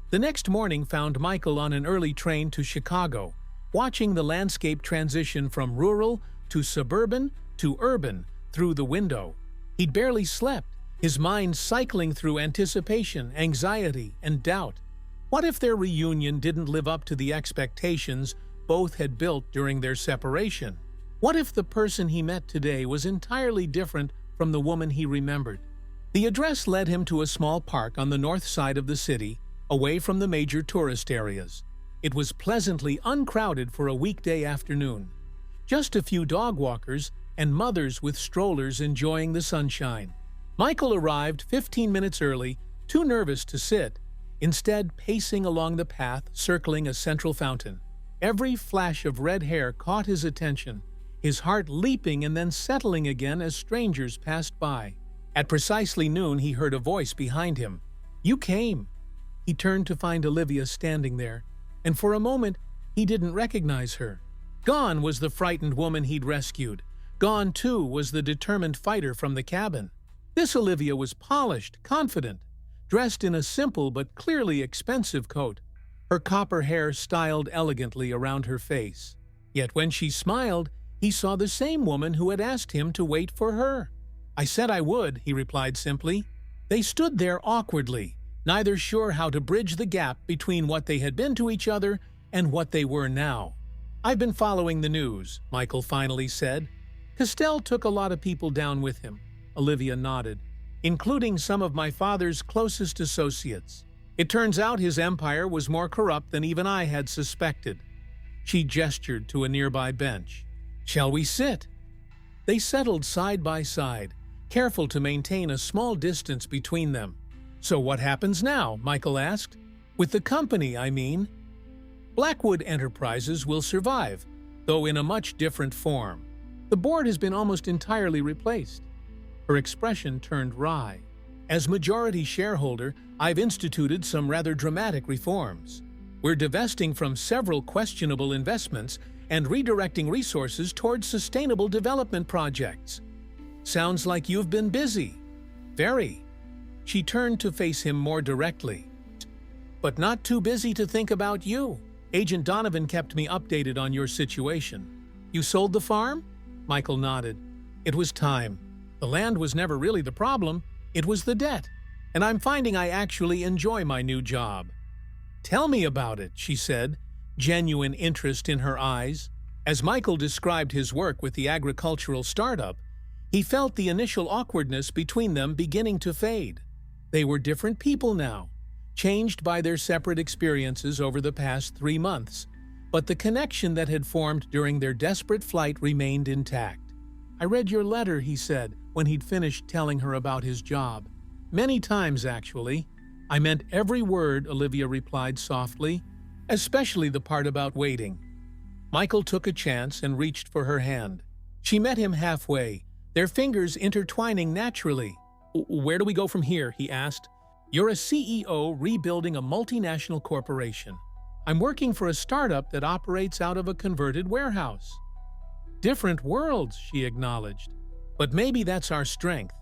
The next morning found Michael on an early train to Chicago, watching the landscape transition from rural to suburban to urban through the window. He'd barely slept, his mind cycling through anticipation, anxiety, and doubt. What if their reunion didn't live up to the expectations both had built during their separation? What if the person he met today was entirely different from the woman he remembered? The address led him to a small park on the north side of the city, away from the major tourist areas. It was pleasantly uncrowded for a weekday afternoon. Just a few dog walkers and mothers with strollers enjoying the sunshine. Michael arrived 15 minutes early, too nervous to sit, instead pacing along the path circling a central fountain. Every flash of red hair caught his attention, his heart leaping and then settling again as strangers passed by. At precisely noon, he heard a voice behind him. "You came." He turned to find Olivia standing there, and for a moment, he didn't recognize her. Gone was the frightened woman he'd rescued. Gone, too, was the determined fighter from the cabin. This Olivia was polished, confident, dressed in a simple but clearly expensive coat, her copper hair styled elegantly around her face. Yet when she smiled, he saw the same woman who had asked him to wait for her. "I said I would," he replied simply. They stood there awkwardly, neither sure how to bridge the gap between what they had been to each other and what they were now. "I've been following the news," Michael finally said. "Castell took a lot of people down with him," Olivia nodded, "including some of my father's closest associates. It turns out his empire was more corrupt than even I had suspected." She gestured to a nearby bench. "Shall we sit?" They settled side by side, careful to maintain a small distance between them. "So what happens now?" Michael asked. "With the company, I mean." "Blackwood Enterprises will survive, though in a much different form. The board has been almost entirely replaced." Her expression turned wry. "As majority shareholder, I've instituted some rather dramatic reforms. We're divesting from several questionable investments and redirecting resources towards sustainable development projects." "Sounds like you've been busy." "Very." She turned to face him more directly. "But not too busy to think about you. Agent Donovan kept me updated on your situation." "You sold the farm?" Michael nodded. "It was time. The land was never really the problem. It was the debt. And I'm finding I actually enjoy my new job." "Tell me about it," she said, genuine interest in her eyes. As Michael described his work with the agricultural startup, he felt the initial awkwardness between them beginning to fade. They were different people now, changed by their separate experiences over the past 3 months, but the connection that had formed during their desperate flight remained intact. "I read your letter," he said, when he'd finished telling her about his job. "Many times, actually." "I meant every word," Olivia replied softly, "especially the part about waiting." Michael took a chance and reached for her hand. She met him halfway, their fingers intertwining naturally. "Where do we go from here?" he asked. "You're a CEO rebuilding a multinational corporation. I'm working for a startup that operates out of a converted warehouse." "Different worlds," she acknowledged. "But maybe that's our strength.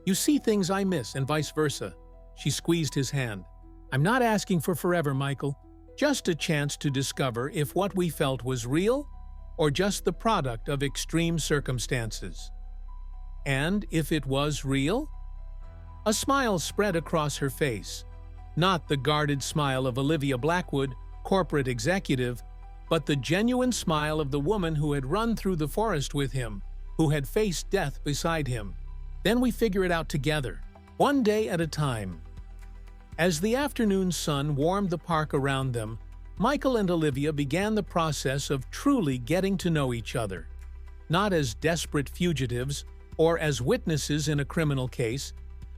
You see things I miss and vice versa." She squeezed his hand. "I'm not asking for forever, Michael. Just a chance to discover if what we felt was real or just the product of extreme circumstances." "And if it was real?" A smile spread across her face. Not the guarded smile of Olivia Blackwood, corporate executive, but the genuine smile of the woman who had run through the forest with him, who had faced death beside him. "Then we figure it out together, one day at a time." As the afternoon sun warmed the park around them, Michael and Olivia began the process of truly getting to know each other. Not as desperate fugitives or as witnesses in a criminal case,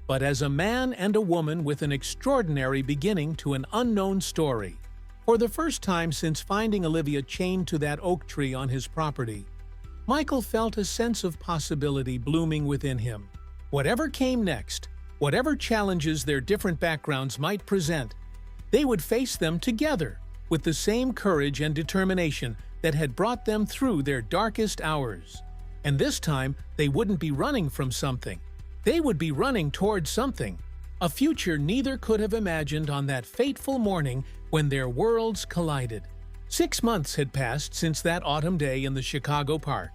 but as a man and a woman with an extraordinary beginning to an unknown story. For the first time since finding Olivia chained to that oak tree on his property, Michael felt a sense of possibility blooming within him. Whatever came next, whatever challenges their different backgrounds might present, they would face them together with the same courage and determination that had brought them through their darkest hours. And this time, they wouldn't be running from something. They would be running towards something, a future neither could have imagined on that fateful morning when their worlds collided. 6 months had passed since that autumn day in the Chicago park.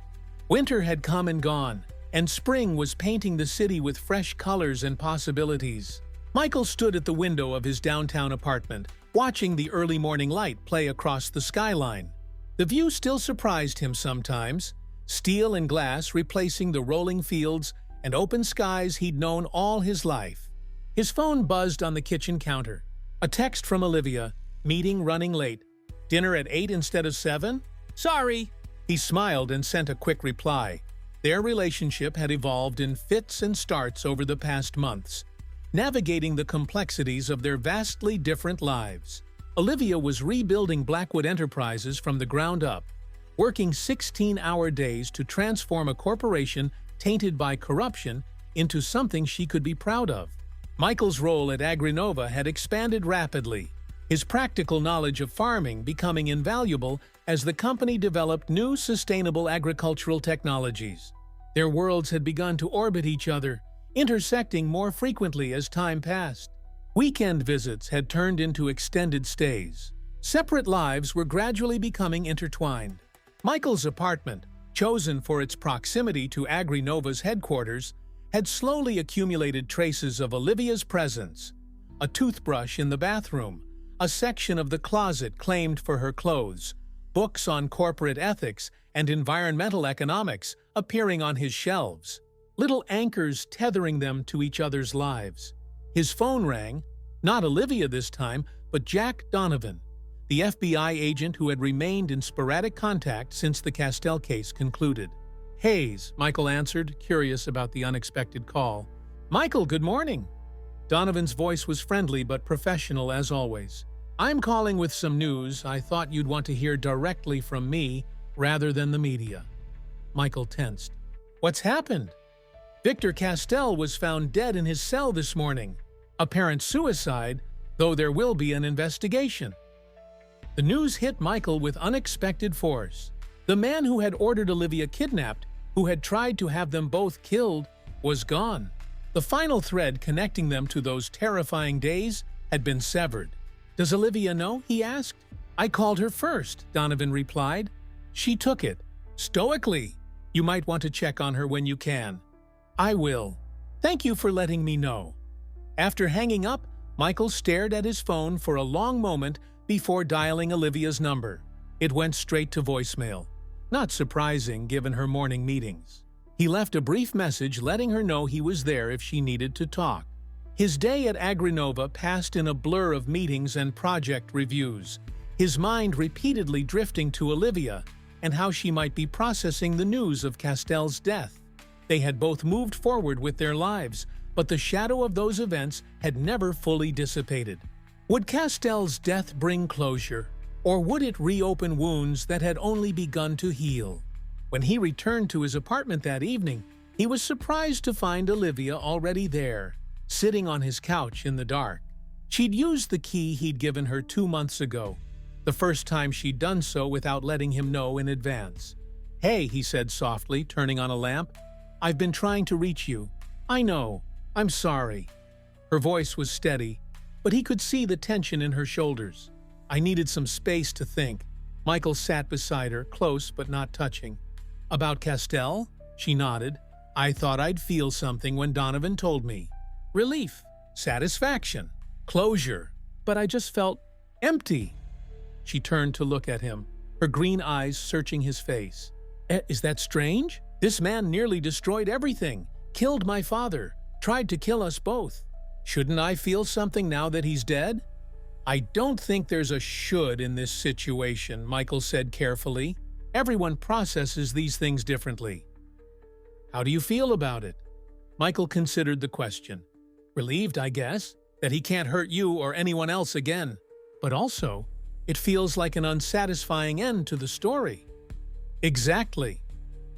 Winter had come and gone, and spring was painting the city with fresh colors and possibilities. Michael stood at the window of his downtown apartment, watching the early morning light play across the skyline. The view still surprised him sometimes, steel and glass replacing the rolling fields and open skies he'd known all his life. His phone buzzed on the kitchen counter. A text from Olivia, "Meeting running late. Dinner at 8 instead of 7? Sorry. He smiled and sent a quick reply. Their relationship had evolved in fits and starts over the past months, navigating the complexities of their vastly different lives. Olivia was rebuilding Blackwood Enterprises from the ground up, working 16-hour days to transform a corporation tainted by corruption into something she could be proud of. Michael's role at Agrinova had expanded rapidly, his practical knowledge of farming becoming invaluable as the company developed new sustainable agricultural technologies. Their worlds had begun to orbit each other, intersecting more frequently as time passed. Weekend visits had turned into extended stays. Separate lives were gradually becoming intertwined. Michael's apartment, chosen for its proximity to Agrinova's headquarters, had slowly accumulated traces of Olivia's presence. A toothbrush in the bathroom, a section of the closet claimed for her clothes, books on corporate ethics and environmental economics appearing on his shelves, little anchors tethering them to each other's lives. His phone rang, not Olivia this time, but Jack Donovan, the FBI agent who had remained in sporadic contact since the Castell case concluded. "Hayes," Michael answered, curious about the unexpected call. "Michael, good morning." Donovan's voice was friendly but professional as always. "I'm calling with some news I thought you'd want to hear directly from me rather than the media." Michael tensed. "What's happened?" "Victor Castell was found dead in his cell this morning. Apparent suicide, though there will be an investigation." The news hit Michael with unexpected force. The man who had ordered Olivia kidnapped, who had tried to have them both killed, was gone. The final thread connecting them to those terrifying days had been severed. "Does Olivia know?" he asked. "I called her first," Donovan replied. "She took it. Stoically. You might want to check on her when you can." "I will. Thank you for letting me know." After hanging up, Michael stared at his phone for a long moment before dialing Olivia's number. It went straight to voicemail. Not surprising given her morning meetings. He left a brief message letting her know he was there if she needed to talk. His day at Agrinova passed in a blur of meetings and project reviews, his mind repeatedly drifting to Olivia and how she might be processing the news of Castell's death. They had both moved forward with their lives, but the shadow of those events had never fully dissipated. Would Castell's death bring closure, or would it reopen wounds that had only begun to heal? When he returned to his apartment that evening, he was surprised to find Olivia already there, sitting on his couch in the dark. She'd used the key he'd given her 2 months ago, the first time she'd done so without letting him know in advance. "Hey," he said softly, turning on a lamp. "I've been trying to reach you. I know. I'm sorry." Her voice was steady, but he could see the tension in her shoulders. "I needed some space to think." Michael sat beside her, close but not touching. "About Castell?" She nodded. "I thought I'd feel something when Donovan told me. Relief, satisfaction, closure. But I just felt empty." She turned to look at him, her green eyes searching his face. Is that strange? This man nearly destroyed everything, killed my father, tried to kill us both. Shouldn't I feel something now that he's dead?" "I don't think there's a should in this situation," Michael said carefully. "Everyone processes these things differently." "How do you feel about it?" Michael considered the question. "Relieved, I guess, that he can't hurt you or anyone else again. But also, it feels like an unsatisfying end to the story." "Exactly."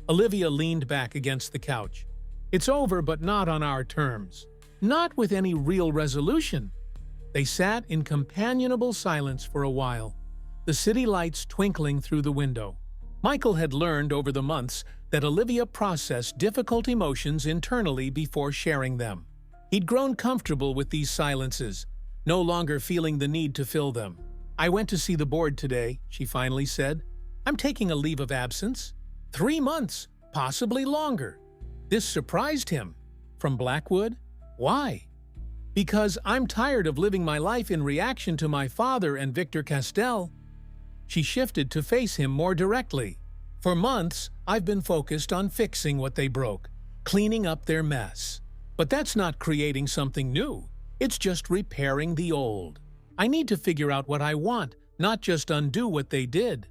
Olivia leaned back against the couch. "It's over, but not on our terms. Not with any real resolution." They sat in companionable silence for a while, the city lights twinkling through the window. Michael had learned over the months that Olivia processed difficult emotions internally before sharing them. He'd grown comfortable with these silences, no longer feeling the need to fill them. "I went to see the board today," she finally said. "I'm taking a leave of absence. 3 months, possibly longer." This surprised him. From Blackwood? Why? "Because I'm tired of living my life in reaction to my father and Victor Castell." She shifted to face him more directly. "For months, I've been focused on fixing what they broke, cleaning up their mess. But that's not creating something new. It's just repairing the old. I need to figure out what I want, not just undo what they did.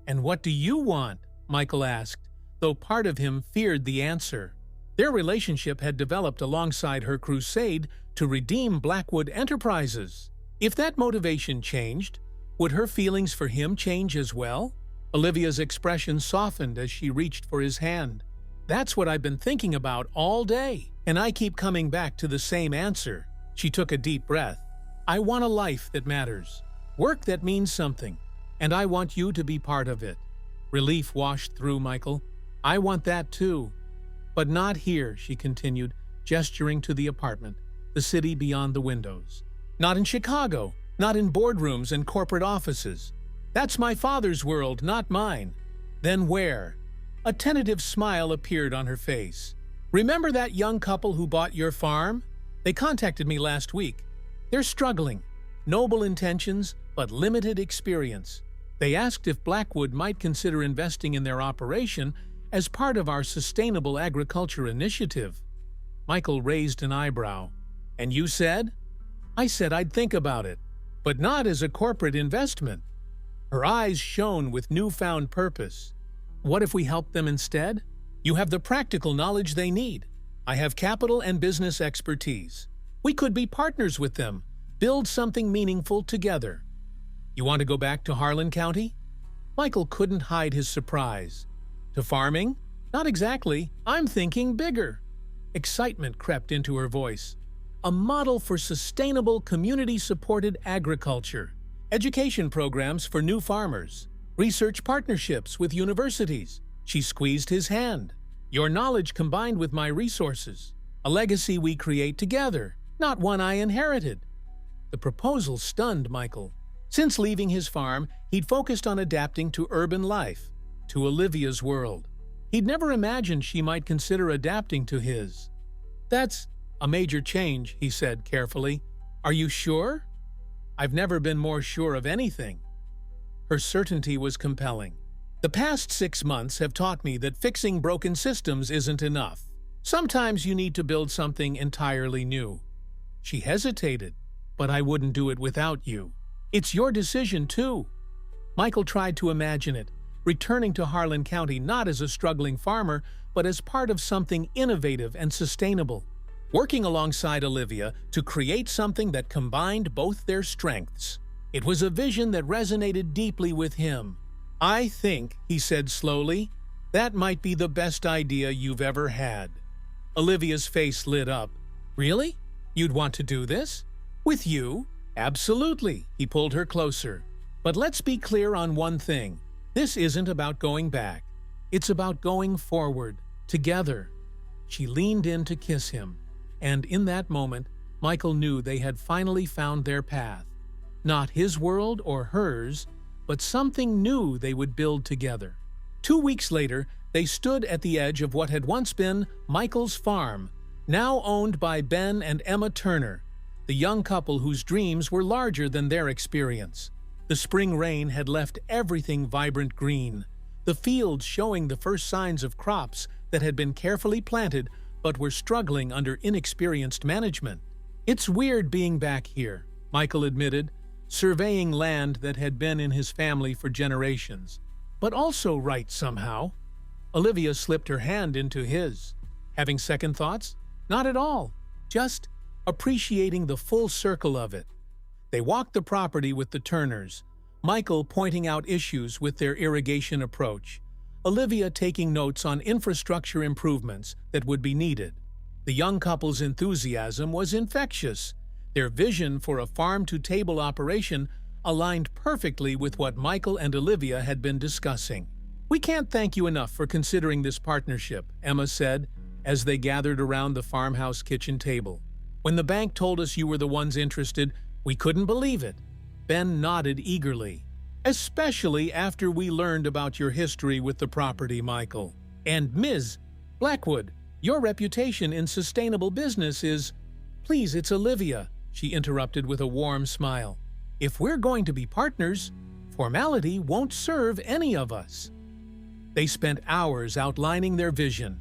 "And what do you want?" Michael asked, though part of him feared the answer. Their relationship had developed alongside her crusade to redeem Blackwood Enterprises. If that motivation changed, would her feelings for him change as well? Olivia's expression softened as she reached for his hand. "That's what I've been thinking about all day, and I keep coming back to the same answer." She took a deep breath. "I want a life that matters, work that means something, and I want you to be part of it." Relief washed through Michael. "I want that too. But not here," she continued, gesturing to the apartment, the city beyond the windows. "Not in Chicago, not in boardrooms and corporate offices. That's my father's world, not mine." "Then where?" A tentative smile appeared on her face. "Remember that young couple who bought your farm? They contacted me last week. They're struggling. Noble intentions, but limited experience. They asked if Blackwood might consider investing in their operation as part of our sustainable agriculture initiative." Michael raised an eyebrow. "And you said?" "I said I'd think about it, but not as a corporate investment." Her eyes shone with newfound purpose. "What if we help them instead? You have the practical knowledge they need. I have capital and business expertise. We could be partners with them, build something meaningful together." "You want to go back to Harlan County?" Michael couldn't hide his surprise. "To farming? Not exactly. I'm thinking bigger." Excitement crept into her voice. "A model for sustainable, community-supported agriculture. Education programs for new farmers. Research partnerships with universities." She squeezed his hand. "Your knowledge combined with my resources. A legacy we create together, not one I inherited." The proposal stunned Michael. Since leaving his farm, he'd focused on adapting to urban life, to Olivia's world. He'd never imagined she might consider adapting to his. "That's a major change," he said carefully. "Are you sure?" "I've never been more sure of anything." Her certainty was compelling. "The past 6 months have taught me that fixing broken systems isn't enough. Sometimes you need to build something entirely new." She hesitated. "But I wouldn't do it without you. It's your decision, too." Michael tried to imagine it, returning to Harlan County not as a struggling farmer, but as part of something innovative and sustainable, working alongside Olivia to create something that combined both their strengths. It was a vision that resonated deeply with him. "I think," he said slowly, "that might be the best idea you've ever had." Olivia's face lit up. "Really? You'd want to do this? With you?" "Absolutely," he pulled her closer. "But let's be clear on one thing. This isn't about going back. It's about going forward, together." She leaned in to kiss him, and in that moment, Michael knew they had finally found their path. Not his world or hers, but something new they would build together. 2 weeks later, they stood at the edge of what had once been Michael's farm, now owned by Ben and Emma Turner, the young couple whose dreams were larger than their experience. The spring rain had left everything vibrant green, the fields showing the first signs of crops that had been carefully planted but were struggling under inexperienced management. "It's weird being back here," Michael admitted, surveying land that had been in his family for generations, "but also right somehow." Olivia slipped her hand into his. "Having second thoughts?" "Not at all. Just appreciating the full circle of it." They walked the property with the Turners, Michael pointing out issues with their irrigation approach, Olivia taking notes on infrastructure improvements that would be needed. The young couple's enthusiasm was infectious. Their vision for a farm-to-table operation aligned perfectly with what Michael and Olivia had been discussing. "We can't thank you enough for considering this partnership," Emma said, as they gathered around the farmhouse kitchen table. "When the bank told us you were the ones interested, we couldn't believe it." Ben nodded eagerly. "Especially after we learned about your history with the property, Michael. And Ms. Blackwood, your reputation in sustainable business is—" "Please, it's Olivia," she interrupted with a warm smile. "If we're going to be partners, formality won't serve any of us." They spent hours outlining their vision.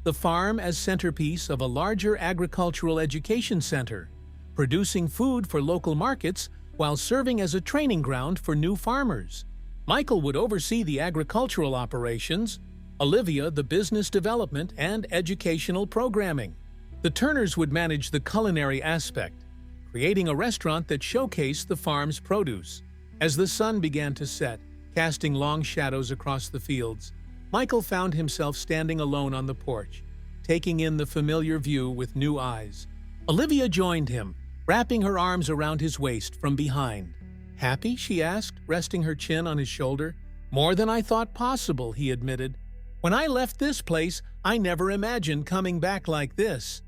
The farm as centerpiece of a larger agricultural education center, producing food for local markets while serving as a training ground for new farmers. Michael would oversee the agricultural operations, Olivia the business development and educational programming. The Turners would manage the culinary aspect, creating a restaurant that showcased the farm's produce. As the sun began to set, casting long shadows across the fields, Michael found himself standing alone on the porch, taking in the familiar view with new eyes. Olivia joined him, wrapping her arms around his waist from behind. "Happy?" she asked, resting her chin on his shoulder. "More than I thought possible," he admitted. "When I left this place, I never imagined coming back like this."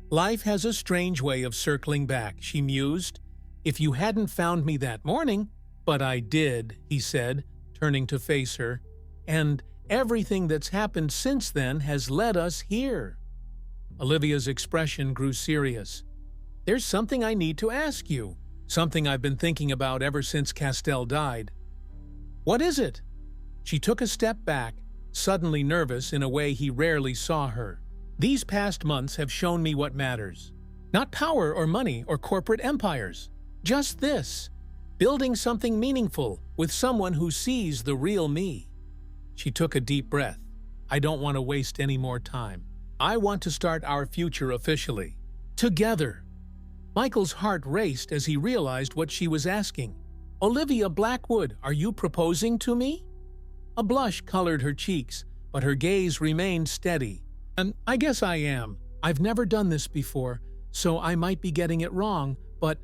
"Life has a strange way of circling back," she mused. "If you hadn't found me that morning—" "But I did," he said, turning to face her. "And everything that's happened since then has led us here." Olivia's expression grew serious. "There's something I need to ask you. Something I've been thinking about ever since Castell died." "What is it?" She took a step back, suddenly nervous in a way he rarely saw her. "These past months have shown me what matters. Not power or money or corporate empires. Just this. Building something meaningful with someone who sees the real me." She took a deep breath. "I don't want to waste any more time. I want to start our future officially. Together." Michael's heart raced as he realized what she was asking. "Olivia Blackwood, are you proposing to me?" A blush colored her cheeks, but her gaze remained steady. "And I guess I am. I've never done this before, so I might be getting it wrong, but—"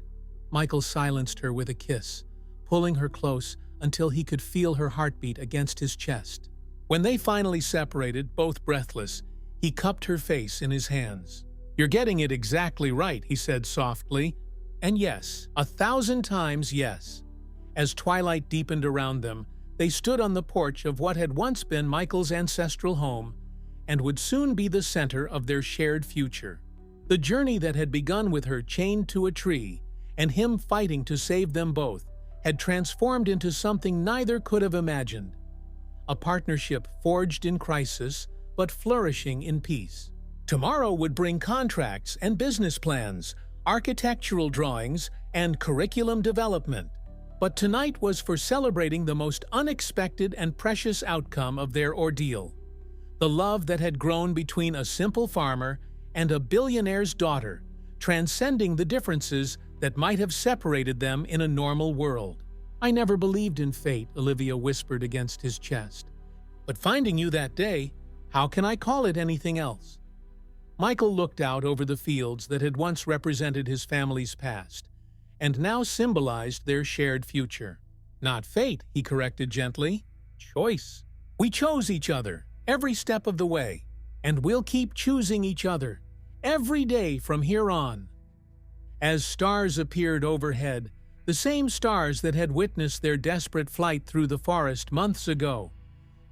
Michael silenced her with a kiss, pulling her close until he could feel her heartbeat against his chest. When they finally separated, both breathless, he cupped her face in his hands. "You're getting it exactly right," he said softly. "And yes, 1,000 times yes." As twilight deepened around them, they stood on the porch of what had once been Michael's ancestral home and would soon be the center of their shared future. The journey that had begun with her chained to a tree and him fighting to save them both had transformed into something neither could have imagined. A partnership forged in crisis, but flourishing in peace. Tomorrow would bring contracts and business plans, architectural drawings, and curriculum development. But tonight was for celebrating the most unexpected and precious outcome of their ordeal. The love that had grown between a simple farmer and a billionaire's daughter, transcending the differences that might have separated them in a normal world. "I never believed in fate," Olivia whispered against his chest. "But finding you that day, how can I call it anything else?" Michael looked out over the fields that had once represented his family's past, and now symbolized their shared future. "Not fate," he corrected gently. "Choice. We chose each other, every step of the way, and we'll keep choosing each other, every day from here on." As stars appeared overhead, the same stars that had witnessed their desperate flight through the forest months ago,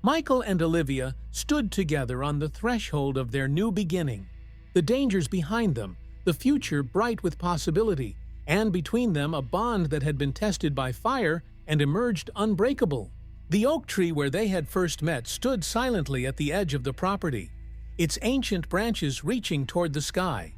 Michael and Olivia stood together on the threshold of their new beginning. The dangers behind them, the future bright with possibility, and between them a bond that had been tested by fire and emerged unbreakable. The oak tree where they had first met stood silently at the edge of the property, its ancient branches reaching toward the sky.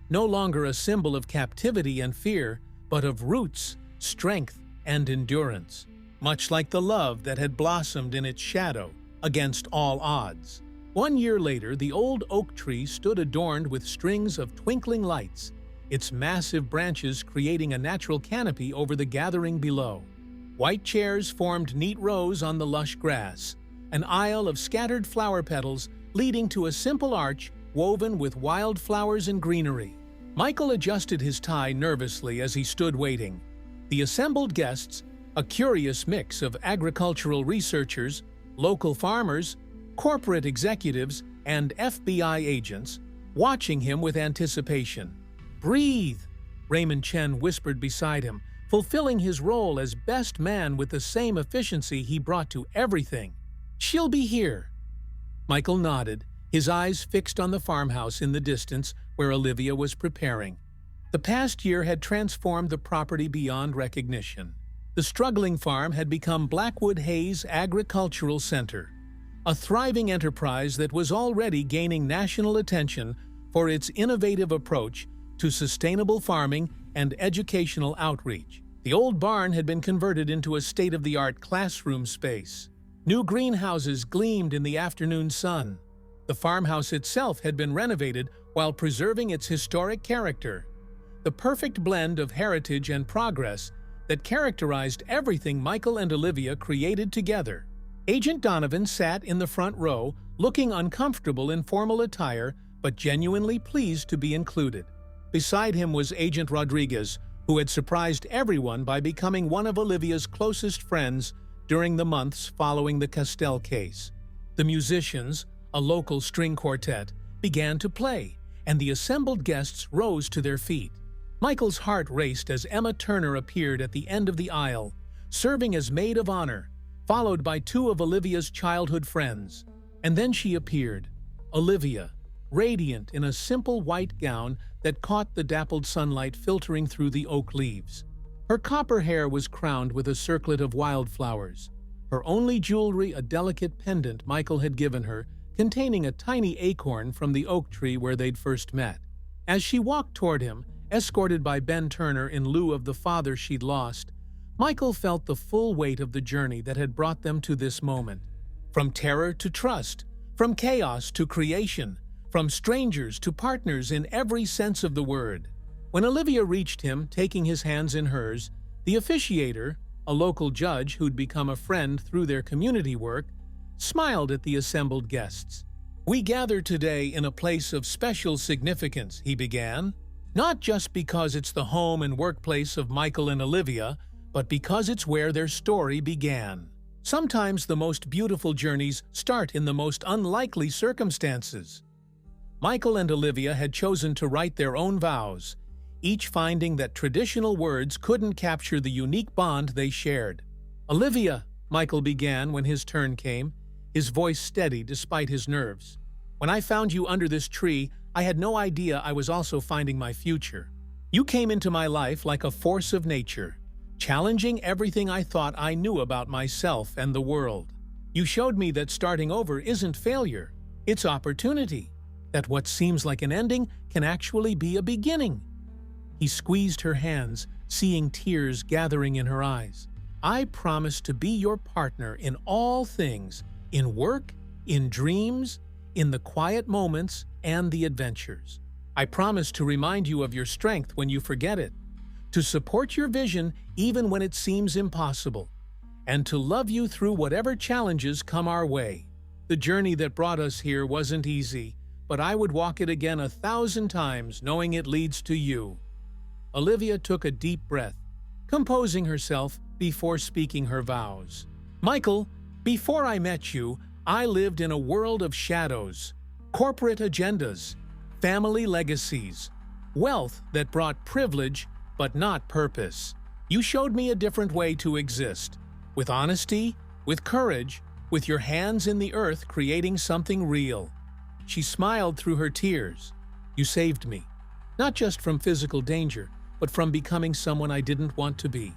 No longer a symbol of captivity and fear, but of roots, strength, and endurance, much like the love that had blossomed in its shadow against all odds. 1 year later, the old oak tree stood adorned with strings of twinkling lights, its massive branches creating a natural canopy over the gathering below. White chairs formed neat rows on the lush grass, an aisle of scattered flower petals leading to a simple arch woven with wildflowers and greenery. Michael adjusted his tie nervously as he stood waiting. The assembled guests, a curious mix of agricultural researchers, local farmers, corporate executives, and FBI agents, watching him with anticipation. "Breathe," Raymond Chen whispered beside him, fulfilling his role as best man with the same efficiency he brought to everything. "She'll be here." Michael nodded, his eyes fixed on the farmhouse in the distance where Olivia was preparing. The past year had transformed the property beyond recognition. The struggling farm had become Blackwood Hayes Agricultural Center, a thriving enterprise that was already gaining national attention for its innovative approach to sustainable farming and educational outreach. The old barn had been converted into a state-of-the-art classroom space. New greenhouses gleamed in the afternoon sun. The farmhouse itself had been renovated while preserving its historic character. The perfect blend of heritage and progress that characterized everything Michael and Olivia created together. Agent Donovan sat in the front row, looking uncomfortable in formal attire, but genuinely pleased to be included. Beside him was Agent Rodriguez, who had surprised everyone by becoming one of Olivia's closest friends during the months following the Castell case. The musicians, a local string quartet, began to play, and the assembled guests rose to their feet. Michael's heart raced as Emma Turner appeared at the end of the aisle, serving as maid of honor, followed by two of Olivia's childhood friends. And then she appeared, Olivia, radiant in a simple white gown that caught the dappled sunlight filtering through the oak leaves. Her copper hair was crowned with a circlet of wildflowers. Her only jewelry, a delicate pendant Michael had given her, containing a tiny acorn from the oak tree where they'd first met. As she walked toward him, escorted by Ben Turner in lieu of the father she'd lost, Michael felt the full weight of the journey that had brought them to this moment. From terror to trust, from chaos to creation, from strangers to partners in every sense of the word. When Olivia reached him, taking his hands in hers, the officiator, a local judge who'd become a friend through their community work, smiled at the assembled guests. "We gather today in a place of special significance," he began, "not just because it's the home and workplace of Michael and Olivia, but because it's where their story began. Sometimes the most beautiful journeys start in the most unlikely circumstances." Michael and Olivia had chosen to write their own vows, each finding that traditional words couldn't capture the unique bond they shared. "Olivia," Michael began when his turn came, his voice steady despite his nerves. "When I found you under this tree, I had no idea I was also finding my future. You came into my life like a force of nature, challenging everything I thought I knew about myself and the world. You showed me that starting over isn't failure, it's opportunity, that what seems like an ending can actually be a beginning." He squeezed her hands, seeing tears gathering in her eyes. "I promise to be your partner in all things, in work, in dreams, in the quiet moments and the adventures. I promise to remind you of your strength when you forget it, to support your vision even when it seems impossible, and to love you through whatever challenges come our way. The journey that brought us here wasn't easy, but I would walk it again 1,000 times knowing it leads to you." Olivia took a deep breath, composing herself before speaking her vows. "Michael, before I met you, I lived in a world of shadows, corporate agendas, family legacies, wealth that brought privilege but not purpose. You showed me a different way to exist, with honesty, with courage, with your hands in the earth creating something real." She smiled through her tears. "You saved me, not just from physical danger, but from becoming someone I didn't want to be."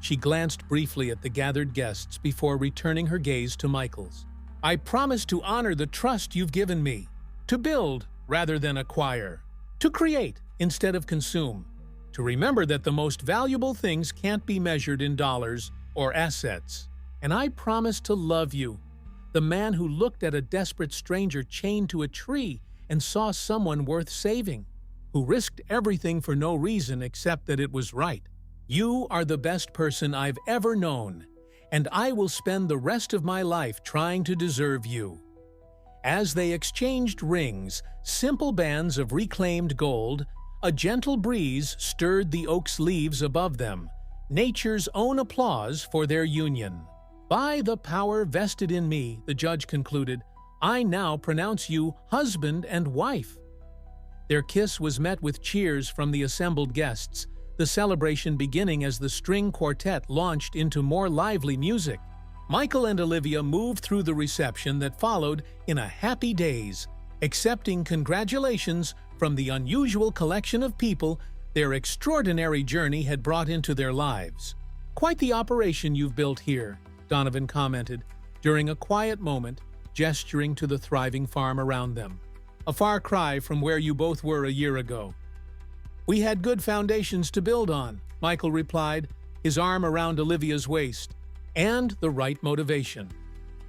She glanced briefly at the gathered guests before returning her gaze to Michael's. "I promise to honor the trust you've given me, to build rather than acquire, to create instead of consume, to remember that the most valuable things can't be measured in dollars or assets. And I promise to love you, the man who looked at a desperate stranger chained to a tree and saw someone worth saving, who risked everything for no reason except that it was right. You are the best person I've ever known, and I will spend the rest of my life trying to deserve you." As they exchanged rings, simple bands of reclaimed gold, a gentle breeze stirred the oak's leaves above them, nature's own applause for their union. "By the power vested in me," the judge concluded, "I now pronounce you husband and wife." Their kiss was met with cheers from the assembled guests, the celebration beginning as the string quartet launched into more lively music. Michael and Olivia moved through the reception that followed in a happy daze, accepting congratulations from the unusual collection of people their extraordinary journey had brought into their lives. "Quite the operation you've built here," Donovan commented, during a quiet moment, gesturing to the thriving farm around them. "A far cry from where you both were a year ago." "We had good foundations to build on," Michael replied, his arm around Olivia's waist, and the right motivation.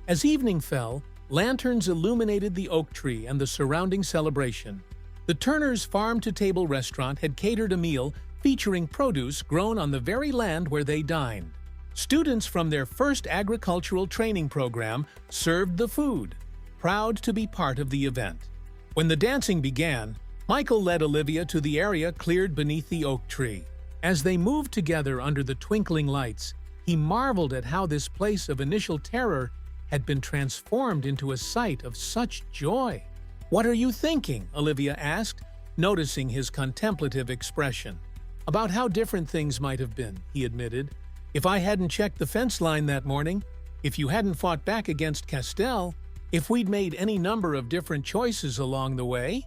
As evening fell, lanterns illuminated the oak tree and the surrounding celebration. The Turners' farm-to-table restaurant had catered a meal featuring produce grown on the very land where they dined. Students from their first agricultural training program served the food, proud to be part of the event. When the dancing began, Michael led Olivia to the area cleared beneath the oak tree. As they moved together under the twinkling lights, he marveled at how this place of initial terror had been transformed into a sight of such joy. "What are you thinking?" Olivia asked, noticing his contemplative expression. "About how different things might have been," he admitted. "If I hadn't checked the fence line that morning, if you hadn't fought back against Castell, if we'd made any number of different choices along the way."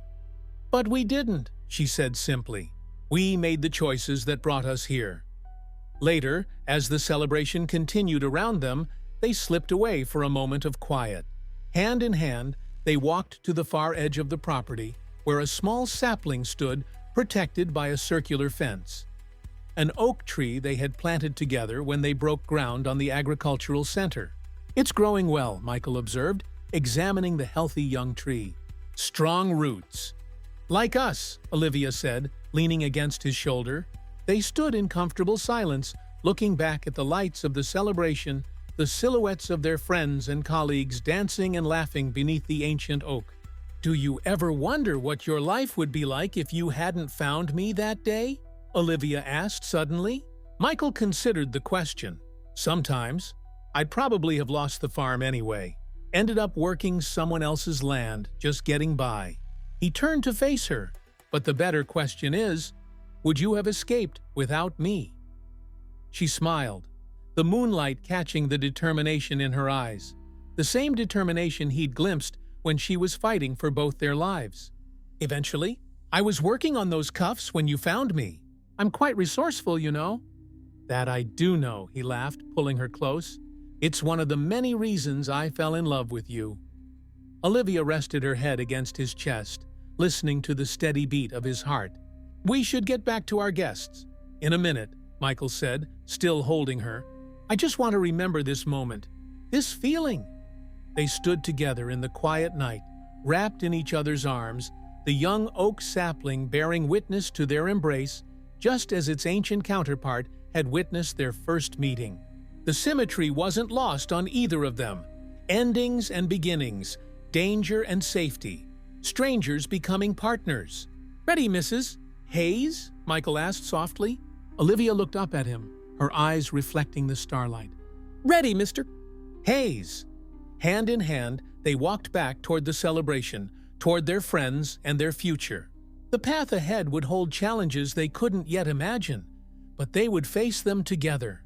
"But we didn't," she said simply. "We made the choices that brought us here." Later, as the celebration continued around them, they slipped away for a moment of quiet. Hand in hand, they walked to the far edge of the property, where a small sapling stood, protected by a circular fence. An oak tree they had planted together when they broke ground on the agricultural center. "It's growing well," Michael observed, examining the healthy young tree. "Strong roots." "Like us," Olivia said, leaning against his shoulder. They stood in comfortable silence, looking back at the lights of the celebration, the silhouettes of their friends and colleagues dancing and laughing beneath the ancient oak. "Do you ever wonder what your life would be like if you hadn't found me that day?" Olivia asked suddenly. Michael considered the question. "Sometimes. I'd probably have lost the farm anyway. Ended up working someone else's land, just getting by." He turned to face her. "But the better question is, would you have escaped without me?" She smiled, the moonlight catching the determination in her eyes, the same determination he'd glimpsed when she was fighting for both their lives. "Eventually, I was working on those cuffs when you found me. I'm quite resourceful, you know." "That I do know," he laughed, pulling her close. "It's one of the many reasons I fell in love with you." Olivia rested her head against his chest, listening to the steady beat of his heart. "We should get back to our guests." "In a minute," Michael said, still holding her. "I just want to remember this moment, this feeling." They stood together in the quiet night, wrapped in each other's arms, the young oak sapling bearing witness to their embrace, just as its ancient counterpart had witnessed their first meeting. The symmetry wasn't lost on either of them. Endings and beginnings, danger and safety, strangers becoming partners. "Ready, Mrs. Hayes?" Michael asked softly. Olivia looked up at him, her eyes reflecting the starlight. "Ready, Mr. Hayes." Hand in hand, they walked back toward the celebration, toward their friends and their future. The path ahead would hold challenges they couldn't yet imagine, but they would face them together.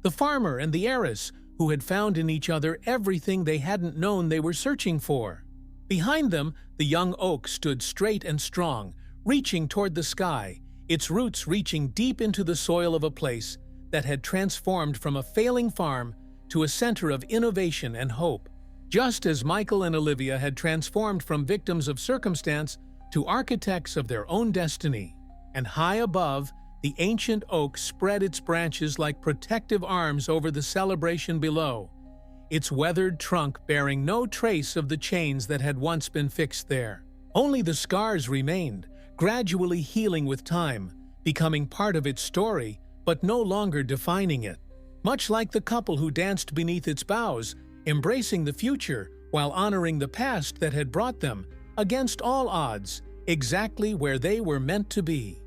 The farmer and the heiress, who had found in each other everything they hadn't known they were searching for. Behind them, the young oak stood straight and strong, reaching toward the sky, its roots reaching deep into the soil of a place that had transformed from a failing farm to a center of innovation and hope. Just as Michael and Olivia had transformed from victims of circumstance to architects of their own destiny. And high above, the ancient oak spread its branches like protective arms over the celebration below, its weathered trunk bearing no trace of the chains that had once been fixed there. Only the scars remained, gradually healing with time, becoming part of its story, but no longer defining it. Much like the couple who danced beneath its boughs, embracing the future while honoring the past that had brought them, against all odds, exactly where they were meant to be.